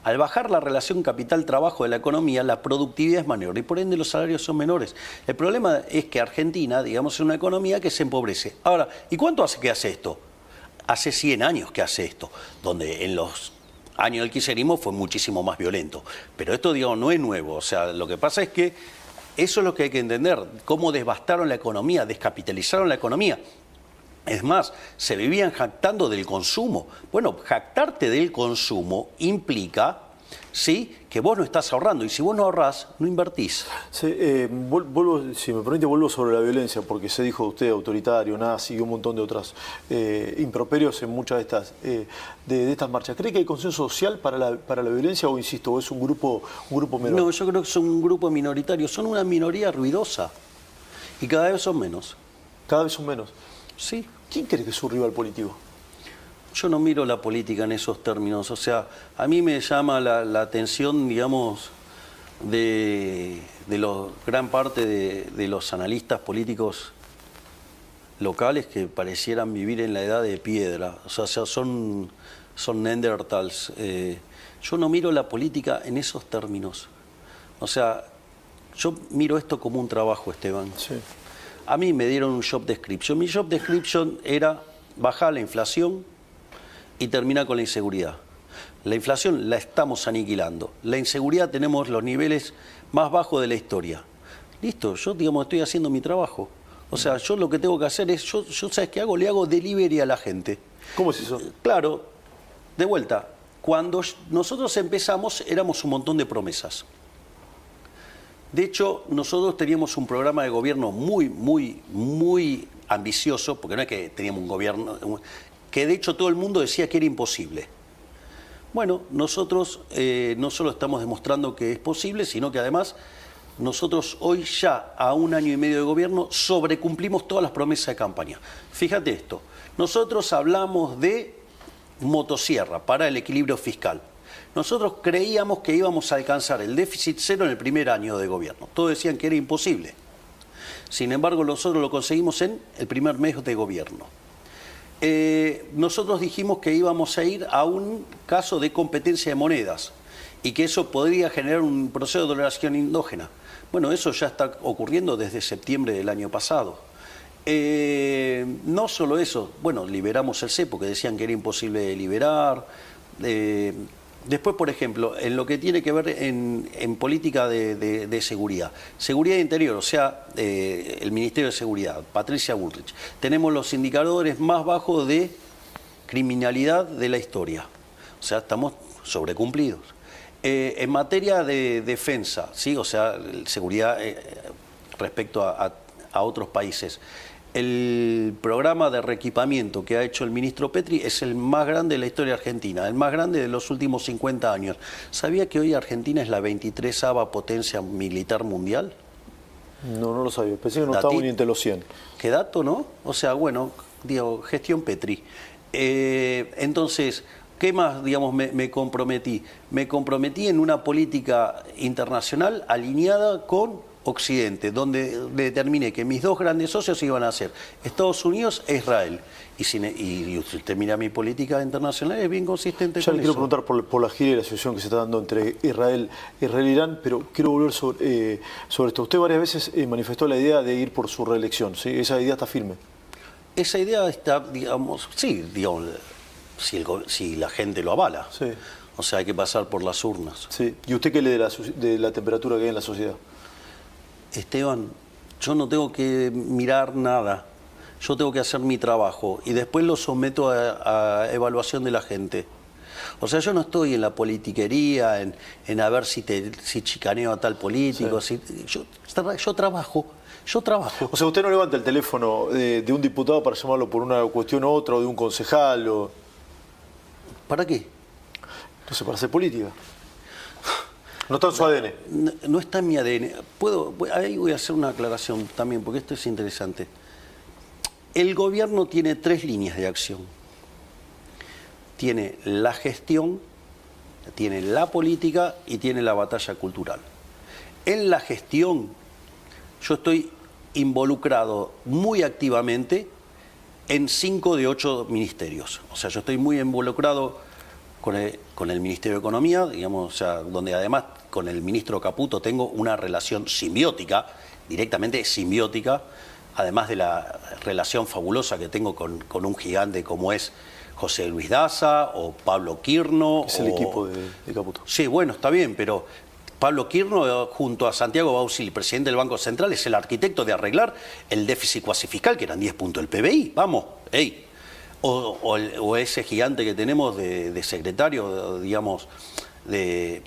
Al bajar la relación capital-trabajo de la economía, la productividad es menor y por ende los salarios son menores. El problema es que Argentina, es una economía que se empobrece. Ahora, ¿y cuánto hace que hace esto? Hace 100 años que hace esto, donde en los años del kirchnerismo fue muchísimo más violento. Pero esto, no es nuevo. O sea, lo que pasa es que eso es lo que hay que entender, cómo devastaron la economía, descapitalizaron la economía. Es más, se vivían jactando del consumo. Bueno, jactarte del consumo implica, ¿sí?, que vos no estás ahorrando. Y si vos no ahorrás, no invertís. Sí, vuelvo, si me permite, vuelvo sobre la violencia, porque se dijo usted autoritario, nazi y un montón de otras improperios en muchas de estas marchas. ¿Cree que hay consenso social para la violencia o, insisto, es un grupo menor? No, yo creo que son un grupo minoritario. Son una minoría ruidosa. Y cada vez son menos. ¿Cada vez son menos? Sí. ¿Quién cree que es su rival político? Yo no miro la política en esos términos. O sea, a mí me llama la atención, de gran parte de los analistas políticos locales que parecieran vivir en la edad de piedra. O sea son neandertals. Yo no miro la política en esos términos. O sea, yo miro esto como un trabajo, Esteban. Sí. A mí me dieron un job description. Mi job description era bajar la inflación y terminar con la inseguridad. La inflación la estamos aniquilando. La inseguridad tenemos los niveles más bajos de la historia. Listo, yo estoy haciendo mi trabajo. O sea, yo lo que tengo que hacer es, yo ¿sabes qué hago? Le hago delivery a la gente. ¿Cómo es eso? Claro, de vuelta, cuando nosotros empezamos éramos un montón de promesas. De hecho, nosotros teníamos un programa de gobierno muy ambicioso, porque no es que teníamos un gobierno, que de hecho todo el mundo decía que era imposible. Bueno, nosotros no solo estamos demostrando que es posible, sino que además nosotros hoy ya, a 1 año y medio de gobierno, sobrecumplimos todas las promesas de campaña. Fíjate esto, nosotros hablamos de motosierra para el equilibrio fiscal. Nosotros creíamos que íbamos a alcanzar el déficit cero en el primer año de gobierno. Todos decían que era imposible. Sin embargo, nosotros lo conseguimos en el primer mes de gobierno. Nosotros dijimos que íbamos a ir a un caso de competencia de monedas y que eso podría generar un proceso de dolarización endógena. Bueno, eso ya está ocurriendo desde septiembre del año pasado. No solo eso, bueno, liberamos el cepo, que decían que era imposible de liberar. Después, por ejemplo, en lo que tiene que ver en política de seguridad, seguridad interior, o sea, el Ministerio de Seguridad, Patricia Bullrich, tenemos los indicadores más bajos de criminalidad de la historia, o sea, estamos sobrecumplidos. En materia de defensa, ¿sí? O sea, seguridad respecto a otros países. El programa de reequipamiento que ha hecho el ministro Petri es el más grande de la historia argentina, el más grande de los últimos 50 años. ¿Sabía que hoy Argentina es la 23ª potencia militar mundial? No, no lo sabía. Pensé que no estaba ni entre los 100. ¿Qué dato, no? O sea, bueno, gestión Petri. Entonces, ¿qué más, me comprometí? Me comprometí en una política internacional alineada con Occidente, donde determiné que mis 2 grandes socios iban a ser Estados Unidos e Israel. Y usted mira mi política internacional, es bien consistente ya con le quiero eso. preguntar por la gira y la situación que se está dando entre Israel e Irán, pero quiero volver sobre esto. Usted varias veces manifestó la idea de ir por su reelección, ¿sí? ¿Esa idea está firme? Esa idea está, sí, si la gente lo avala. Sí. O sea, hay que pasar por las urnas. Sí. ¿Y usted qué lee de la temperatura que hay en la sociedad? Esteban, yo no tengo que mirar nada. Yo tengo que hacer mi trabajo y después lo someto a evaluación de la gente. O sea, yo no estoy en la politiquería, en a ver si chicaneo a tal político. Sí. Yo trabajo. O sea, usted no levanta el teléfono de un diputado para llamarlo por una cuestión u otra, o de un concejal, o... ¿Para qué? Entonces, para hacer política. No está en su ADN. No está en mi ADN. Ahí voy a hacer una aclaración también, porque esto es interesante. El gobierno tiene 3 líneas de acción. Tiene la gestión, tiene la política y tiene la batalla cultural. En la gestión, yo estoy involucrado muy activamente en 5 de 8 ministerios. O sea, yo estoy muy involucrado con el Ministerio de Economía, digamos, o sea, donde además con el ministro Caputo tengo una relación simbiótica, directamente simbiótica, además de la relación fabulosa que tengo con un gigante como es José Luis Daza o Pablo Quirno. Es el equipo de Caputo. Sí, bueno, está bien, pero Pablo Quirno, junto a Santiago Bauzil, presidente del Banco Central, es el arquitecto de arreglar el déficit cuasi fiscal, que eran 10 puntos del PBI. Vamos, ey. O ese gigante que tenemos de secretario, digamos, que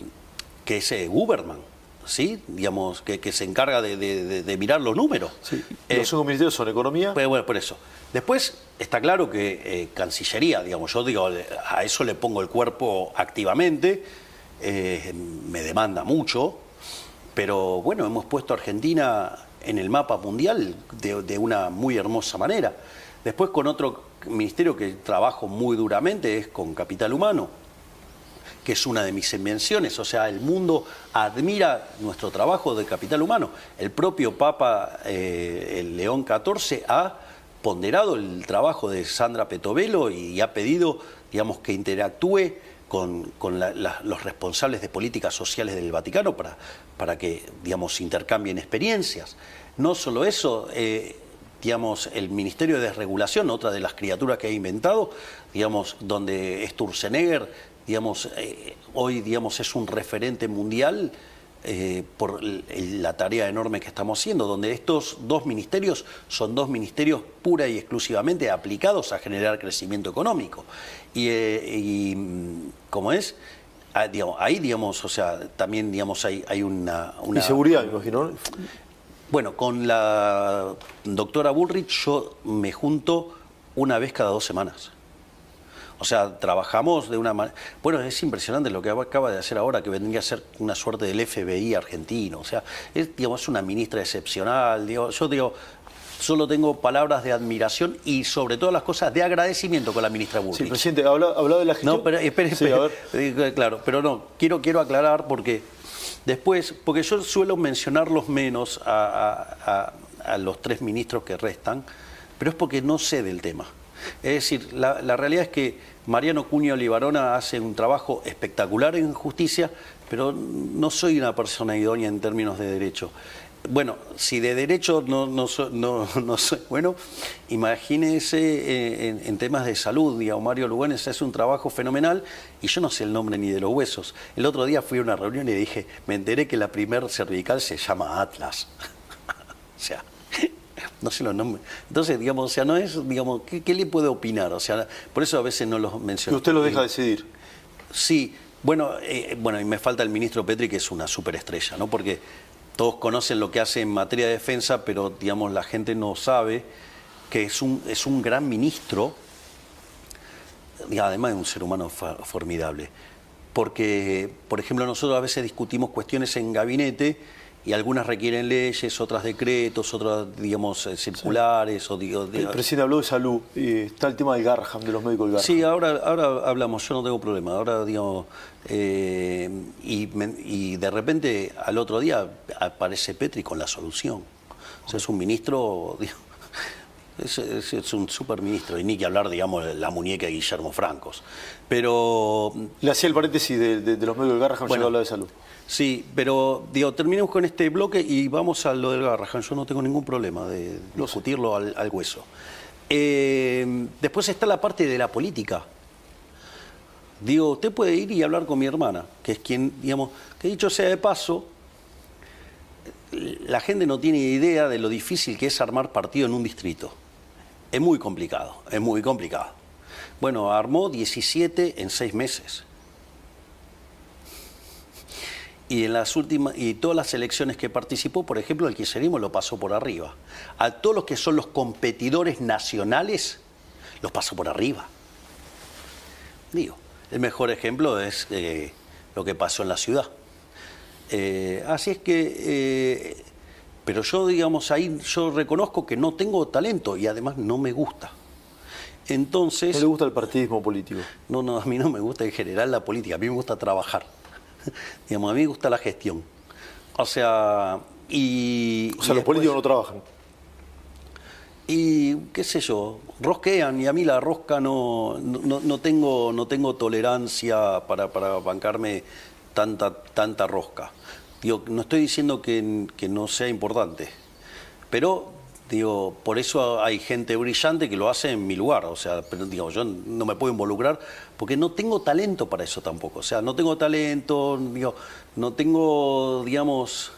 es Guberman, ¿sí? Digamos, que se encarga de mirar los números. Sí. Los 5 ministerios son economía. Pues bueno, por eso. Después está claro que Cancillería, digamos, yo digo, a eso le pongo el cuerpo activamente, me demanda mucho, pero bueno, hemos puesto a Argentina en el mapa mundial de una muy hermosa manera. Después con otro ministerio que trabajo muy duramente es con Capital Humano, que es una de mis invenciones. O sea, el mundo admira nuestro trabajo de Capital Humano. El propio Papa, el León XIV, ha ponderado el trabajo de Sandra Petovelo y ha pedido, digamos, que interactúe con los responsables de políticas sociales del Vaticano para que, digamos, intercambien experiencias. No solo eso, digamos, el Ministerio de Desregulación, otra de las criaturas que he inventado, digamos, donde Sturzenegger, digamos, hoy, digamos, es un referente mundial por la tarea enorme que estamos haciendo, donde estos 2 ministerios son 2 ministerios pura y exclusivamente aplicados a generar crecimiento económico. Y ¿cómo es? Digamos, ahí, digamos, o sea, también, digamos, hay una... Y seguridad, me imagino. Bueno, con la doctora Bullrich yo me junto una vez cada 2 semanas. O sea, trabajamos de una manera... Bueno, es impresionante lo que acaba de hacer ahora, que vendría a ser una suerte del FBI argentino. O sea, digamos, es una ministra excepcional. Yo digo, solo tengo palabras de admiración y sobre todas las cosas de agradecimiento con la ministra Bullrich. Sí, presidente, hablaba de la gestión... No, pero espere, sí, a ver. Claro, pero no, quiero aclarar porque después, porque yo suelo mencionarlos menos a los 3 ministros que restan, pero es porque no sé del tema. Es decir, la realidad es que Mariano Cunha Libarona hace un trabajo espectacular en justicia, pero no soy una persona idónea en términos de derecho. Bueno, si de derecho no soy bueno, imagínese en temas de salud, digamos, Mario Lugones hace un trabajo fenomenal y yo no sé el nombre ni de los huesos. El otro día fui a una reunión y dije, me enteré que la primer cervical se llama Atlas. O sea... No sé los nombres. Entonces, digamos, o sea, no es, digamos, ¿qué le puede opinar? O sea, por eso a veces no los menciono. ¿Y usted lo deja decidir? Sí, bueno, y me falta el ministro Petri, que es una superestrella, ¿no? Porque todos conocen lo que hace en materia de defensa, pero, digamos, la gente no sabe que es un gran ministro, y además de un ser humano formidable. Porque, por ejemplo, nosotros a veces discutimos cuestiones en gabinete y algunas requieren leyes, otras decretos, otras, digamos, circulares. Sí. El presidente habló de salud, está el tema del Garrahan, de los médicos del Garrahan. Sí, ahora hablamos, yo no tengo problema. Ahora, digamos, y de repente al otro día aparece Petri con la solución. O sea, es un ministro, digamos, es un superministro, y ni que hablar, digamos, de la muñeca de Guillermo Francos. Pero... Le hacía el paréntesis de los médicos del Garrahan, bueno, llegó a hablar de salud. Sí, pero digo, terminemos con este bloque y vamos a lo del Garrahan. Yo no tengo ningún problema de discutirlo al hueso. Después está la parte de la política. Digo, usted puede ir y hablar con mi hermana, que es quien, digamos, que dicho sea de paso, la gente no tiene idea de lo difícil que es armar partido en un distrito. Es muy complicado, es muy complicado. Bueno, armó 17 en 6 meses. Y en las últimas, y todas las elecciones que participó, por ejemplo, el kirchnerismo lo pasó por arriba. A todos los que son los competidores nacionales, los pasó por arriba. Digo, el mejor ejemplo es lo que pasó en la ciudad. Así es que, pero yo, digamos, ahí yo reconozco que no tengo talento y además no me gusta. Entonces... ¿No le gusta el partidismo político? No, a mí no me gusta en general la política, a mí me gusta trabajar. Digamos, a mí me gusta la gestión. O sea, los políticos no trabajan. Y qué sé yo, rosquean y a mí la rosca no tengo tolerancia para bancarme tanta rosca. Digo, no estoy diciendo que no sea importante, pero digo, por eso hay gente brillante que lo hace en mi lugar. O sea, pero digo, yo no me puedo involucrar porque no tengo talento para eso tampoco. O sea, no tengo talento, digo, no tengo, digamos,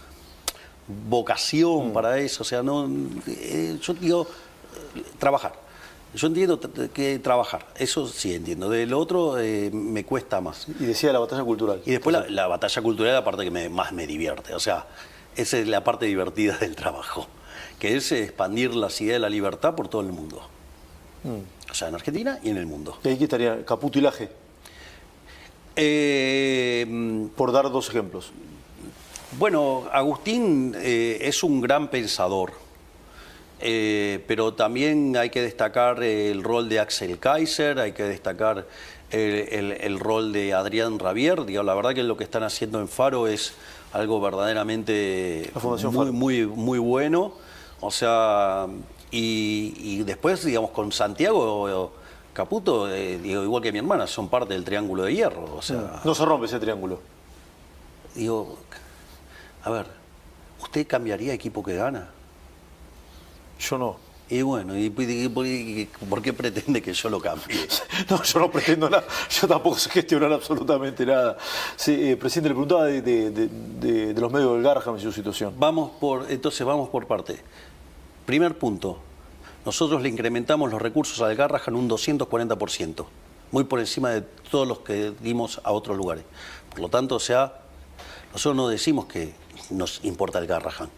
vocación para eso. O sea, no, yo digo, trabajar. Yo entiendo que trabajar, eso sí entiendo. De lo otro me cuesta más. Y decía la batalla cultural. Y después la batalla cultural es la parte que más me divierte. O sea, esa es la parte divertida del trabajo, que es expandir las ideas de la libertad por todo el mundo. O sea, en Argentina y en el mundo. ¿Y aquí estaría Caputo y Laje? Por dar 2 ejemplos. Bueno, Agustín es un gran pensador, pero también hay que destacar el rol de Axel Kaiser, hay que destacar el rol de Adrián Rabier. Digo, la verdad que lo que están haciendo en Faro es algo verdaderamente muy bueno. O sea, y después, digamos, con Santiago Caputo, digo, igual que mi hermana, son parte del Triángulo de Hierro. O sea, no se rompe ese triángulo. Digo, a ver, ¿usted cambiaría equipo que gana? Yo no. Y bueno, ¿por qué pretende que yo lo cambie? No, yo no pretendo nada. Yo tampoco sé gestionar absolutamente nada. Sí, presidente, le preguntaba de los medios del Garrahan y su situación. Entonces vamos por parte. Primer punto. Nosotros le incrementamos los recursos al Garrahan un 240%. Muy por encima de todos los que dimos a otros lugares. Por lo tanto, o sea, nosotros no decimos que nos importa el Garrahan.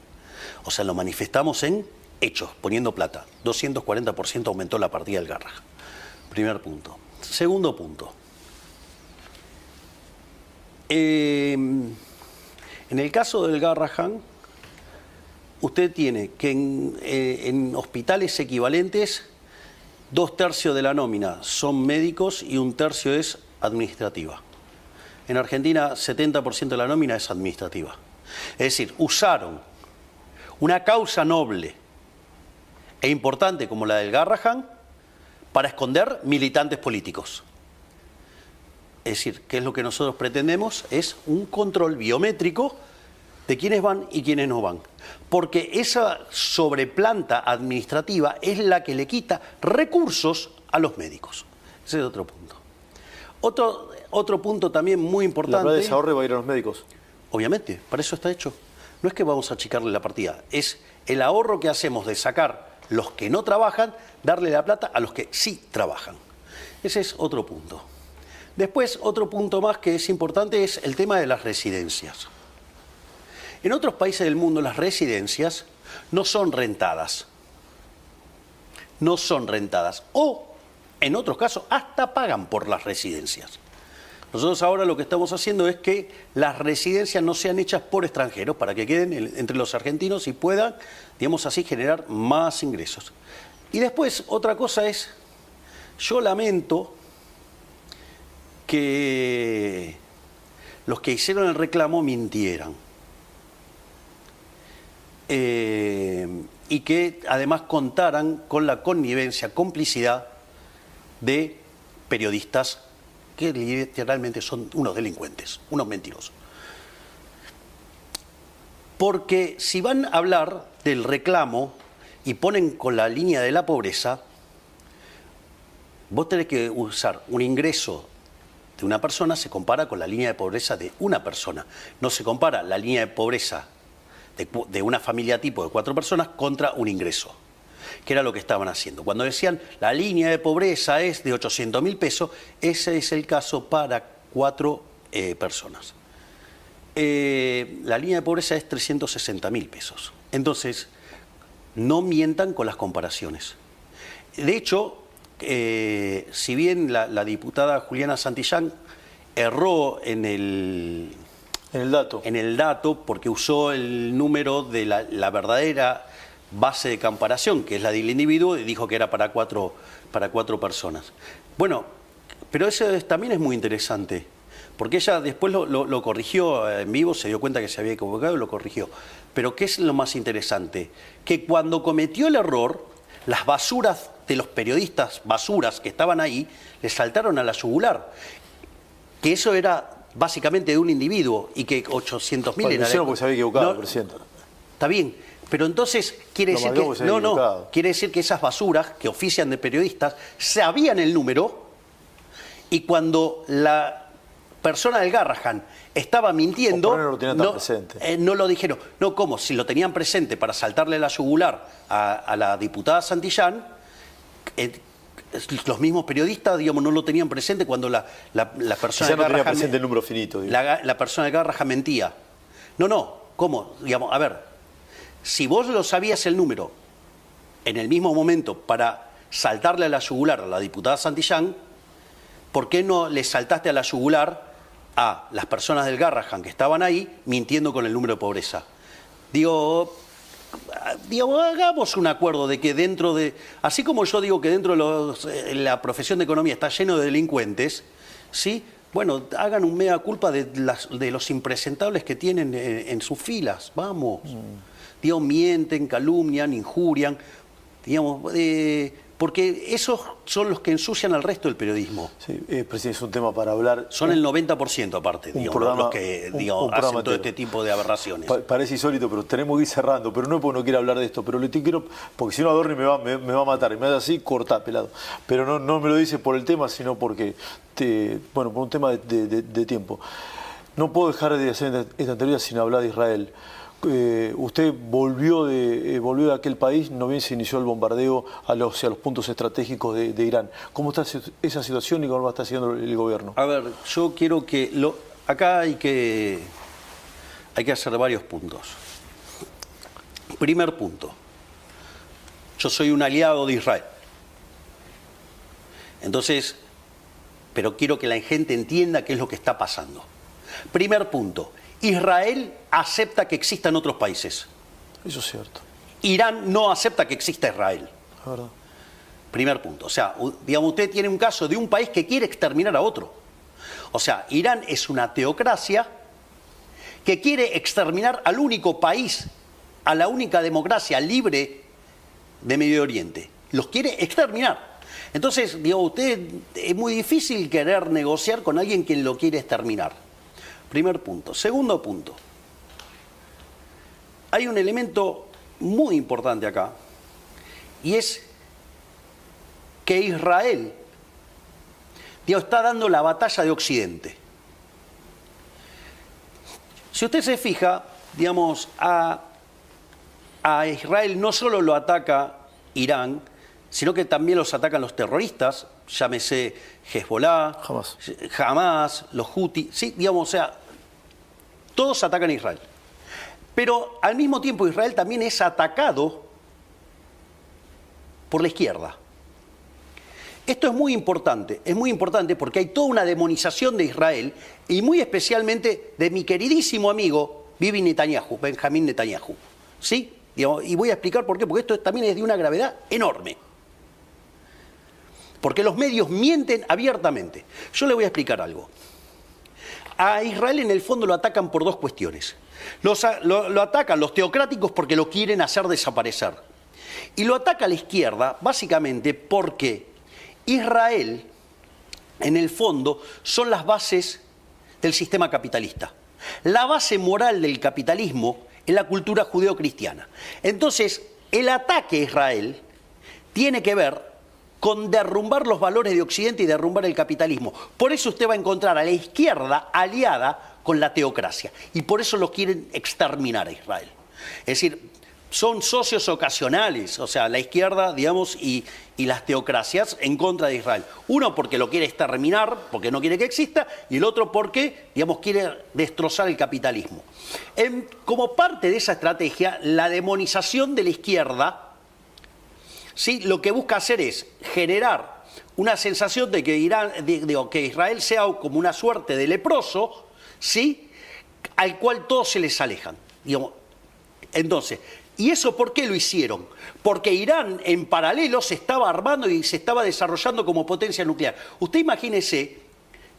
O sea, lo manifestamos en hechos, poniendo plata. 240% aumentó la partida del Garrahan. Primer punto. Segundo punto. En el caso del Garrahan, usted tiene que en hospitales equivalentes, 2/3 de la nómina son médicos y 1/3 es administrativa. En Argentina, 70% de la nómina es administrativa. Es decir, usaron una causa noble e importante como la del Garrahan para esconder militantes políticos. Es decir, ¿qué es lo que nosotros pretendemos? Es un control biométrico de quiénes van y quiénes no van. Porque esa sobreplanta administrativa es la que le quita recursos a los médicos. Ese es otro punto. Otro punto también muy importante. ¿La plata de ese ahorro va a ir a los médicos? Obviamente, para eso está hecho. No es que vamos a achicarle la partida, es el ahorro que hacemos de sacar los que no trabajan, darle la plata a los que sí trabajan. Ese es otro punto. Después, otro punto más que es importante es el tema de las residencias. En otros países del mundo las residencias no son rentadas. No son rentadas. O, en otros casos, hasta pagan por las residencias. Nosotros ahora lo que estamos haciendo es que las residencias no sean hechas por extranjeros para que queden entre los argentinos y puedan, digamos así, generar más ingresos. Y después, otra cosa es, yo lamento que los que hicieron el reclamo mintieran. Y que además contaran con la connivencia, complicidad de periodistas que literalmente son unos delincuentes, unos mentirosos. Porque si van a hablar del reclamo y ponen con la línea de la pobreza, vos tenés que usar un ingreso de una persona se compara con la línea de pobreza de una persona. No se compara la línea de pobreza de una familia tipo de 4 personas contra un ingreso, que era lo que estaban haciendo. Cuando decían la línea de pobreza es de 800.000 pesos, ese es el caso para 4 personas. La línea de pobreza es 360.000 pesos. Entonces, no mientan con las comparaciones. De hecho, si bien la diputada Juliana Santillán erró en el dato porque usó el número de la verdadera base de comparación, que es la del individuo, y dijo que era para cuatro personas. Bueno, pero eso también es muy interesante, porque ella después lo corrigió en vivo, se dio cuenta que se había equivocado y lo corrigió. Pero ¿qué es lo más interesante? Que cuando cometió el error, las basuras de los periodistas, basuras que estaban ahí, le saltaron a la yugular. Que eso era básicamente de un individuo y que 800.000 era... Porque se había equivocado, no, presidente. Está bien, pero entonces quiere decir que... quiere decir que esas basuras que ofician de periodistas sabían el número y cuando la persona del Garrahan estaba mintiendo, no lo dijeron. No, ¿cómo? Si lo tenían presente para saltarle la yugular a la diputada Santillán, los mismos periodistas, digamos, no lo tenían presente cuando la persona del Garrahan... tenía presente el número finito. La persona del Garrahan mentía. No, ¿cómo? Digamos, a ver, si vos lo sabías el número en el mismo momento para saltarle a la yugular a la diputada Santillán, ¿por qué no le saltaste a la yugular a las personas del Garrahan que estaban ahí mintiendo con el número de pobreza? Digo, hagamos un acuerdo de que dentro de... Así como yo digo que dentro de la profesión de economía está lleno de delincuentes, ¿sí? Bueno, hagan un mea culpa de los impresentables que tienen en sus filas, vamos. Digo, mienten, calumnian, injurian, digamos... porque esos son los que ensucian al resto del periodismo. Sí, presidente, es un tema para hablar. Son el 90% aparte, los que hacen todo este tipo de aberraciones. Parece insólito, pero tenemos que ir cerrando. Pero no es porque no quiera hablar de esto, pero te quiero, porque si no Adorni me va a matar. Y me hace así, cortá, pelado. Pero no me lo dice por el tema, sino porque, por un tema de tiempo. No puedo dejar de hacer esta entrevista sin hablar de Israel. Usted volvió de aquel país, no bien se inició el bombardeo a los puntos estratégicos de Irán. ¿Cómo está esa situación y cómo lo está haciendo el gobierno? A ver, yo quiero que... acá hay que hacer varios puntos. Primer punto. Yo soy un aliado de Israel. Entonces, pero quiero que la gente entienda qué es lo que está pasando. Primer punto. Israel acepta que existan otros países. Eso es cierto. Irán no acepta que exista Israel. La verdad. Primer punto. O sea, digamos, usted tiene un caso de un país que quiere exterminar a otro. O sea, Irán es una teocracia que quiere exterminar al único país, a la única democracia libre de Medio Oriente. Los quiere exterminar. Entonces, digo, usted es muy difícil querer negociar con alguien que lo quiere exterminar. Primer punto. Segundo punto. Hay un elemento muy importante acá, y es que Israel, digo, está dando la batalla de Occidente. Si usted se fija, digamos, a Israel no solo lo ataca Irán, sino que también los atacan los terroristas, llámese Hezbollah, Hamas, los Houthi, sí, digamos, o sea, todos atacan a Israel. Pero al mismo tiempo Israel también es atacado por la izquierda. Esto es muy importante porque hay toda una demonización de Israel y muy especialmente de mi queridísimo amigo Benjamín Netanyahu. ¿Sí? Digamos, y voy a explicar por qué, porque esto también es de una gravedad enorme. Porque los medios mienten abiertamente. Yo le voy a explicar algo. A Israel en el fondo lo atacan por dos cuestiones. Lo atacan los teocráticos porque lo quieren hacer desaparecer. Y lo ataca la izquierda básicamente porque Israel, en el fondo, son las bases del sistema capitalista. La base moral del capitalismo es la cultura judeocristiana. Entonces, el ataque a Israel tiene que ver con derrumbar los valores de Occidente y derrumbar el capitalismo. Por eso usted va a encontrar a la izquierda aliada con la teocracia. Y por eso lo quieren exterminar a Israel. Es decir, son socios ocasionales, o sea, la izquierda, digamos, y las teocracias en contra de Israel. Uno porque lo quiere exterminar, porque no quiere que exista, y el otro porque, digamos, quiere destrozar el capitalismo. Como parte de esa estrategia, la demonización de la izquierda, ¿sí?, lo que busca hacer es generar una sensación de que que Israel sea como una suerte de leproso, ¿sí?, al cual todos se les alejan. Digamos. Entonces, ¿y eso por qué lo hicieron? Porque Irán en paralelo se estaba armando y se estaba desarrollando como potencia nuclear. Usted imagínese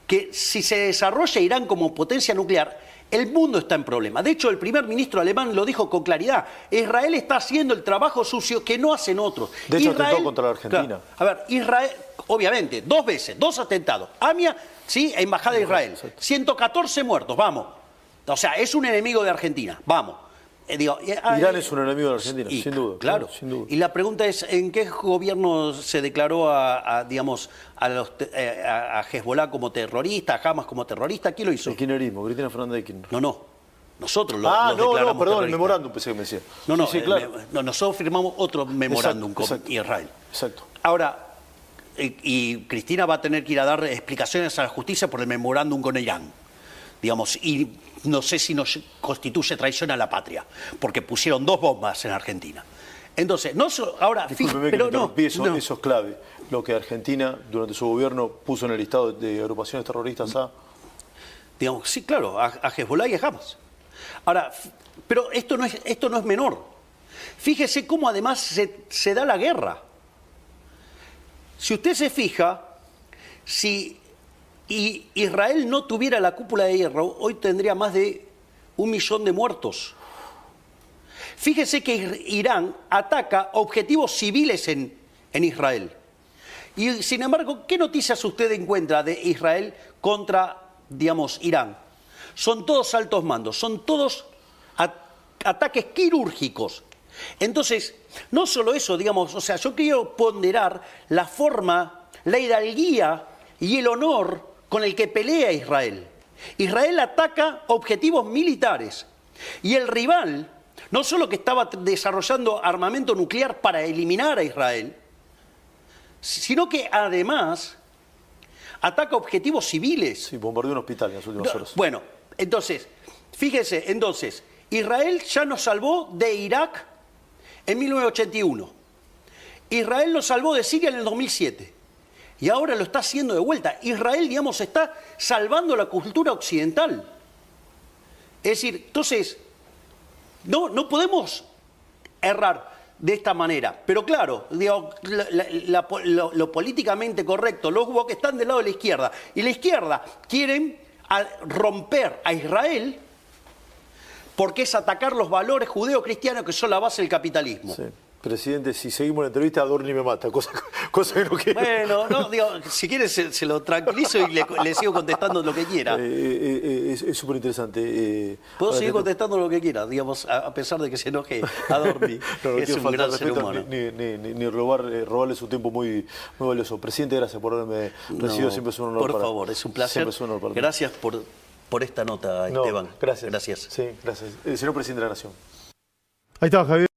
que si se desarrolla Irán como potencia nuclear, el mundo está en problemas. De hecho, el primer ministro alemán lo dijo con claridad. Israel está haciendo el trabajo sucio que no hacen otros. De hecho, atentó contra la Argentina. Claro, a ver, Israel, obviamente, 2 veces, 2 atentados. AMIA, sí, Embajada de Israel. 114 muertos, vamos. O sea, es un enemigo de Argentina, vamos. Irán es un enemigo de Argentina, sin duda. Claro, sin duda. Y la pregunta es, ¿en qué gobierno se declaró digamos, a Hezbollah como terrorista, a Hamas como terrorista? ¿Quién lo hizo? El kirchnerismo, Cristina Fernández de Kirchner. No. Nosotros lo declaramos perdón, terrorista. el memorándum pensé que me decía. Sí, claro. Nosotros firmamos otro memorándum con Israel. Exacto. Ahora, y Cristina va a tener que ir a dar explicaciones a la justicia por el memorándum con Irán. Digamos, y no sé si nos constituye traición a la patria, porque pusieron 2 bombas en Argentina. Entonces, ahora, discúlpeme, pero no, eso es clave. Lo que Argentina, durante su gobierno, puso en el listado de agrupaciones terroristas digamos, sí, claro, a Hezbollah y a Hamas. Ahora, pero esto no es menor. Fíjese cómo además se da la guerra. Si usted se fija, si Israel no tuviera la cúpula de hierro, hoy tendría más de 1 millón de muertos. Fíjese que Irán ataca objetivos civiles en Israel. Y sin embargo, ¿qué noticias usted encuentra de Israel contra, digamos, Irán? Son todos altos mandos, son todos ataques quirúrgicos. Entonces, no solo eso, digamos, o sea, yo quiero ponderar la forma, la hidalguía y el honor con el que pelea Israel. Israel ataca objetivos militares y el rival, no solo que estaba desarrollando armamento nuclear para eliminar a Israel, sino que además ataca objetivos civiles. Sí, bombardeó un hospital en las últimas horas. Bueno, entonces, fíjese, Israel ya nos salvó de Irak en 1981. Israel nos salvó de Siria en el 2007. Y ahora lo está haciendo de vuelta. Israel, digamos, está salvando la cultura occidental. Es decir, entonces, no podemos errar de esta manera. Pero claro, digo, lo políticamente correcto, los que están del lado de la izquierda. Y la izquierda quieren romper a Israel porque es atacar los valores judeo-cristianos que son la base del capitalismo. Sí. Presidente, si seguimos la entrevista, Adorni me mata, cosa que no quiero. Bueno, no, digo, si quiere se lo tranquilizo y le sigo contestando lo que quiera. Es súper interesante. Puedo seguir contestando lo que quiera, digamos, a pesar de que se enoje Adorni, que es un gran ser humano. Ni robarle su tiempo muy valioso. Presidente, gracias por haberme recibido, siempre es un honor. Por favor, es un placer. Es un honor para mí. Gracias por esta nota, Esteban. Gracias. Gracias. Sí, gracias. Señor Presidente de la Nación. Ahí estaba Javier.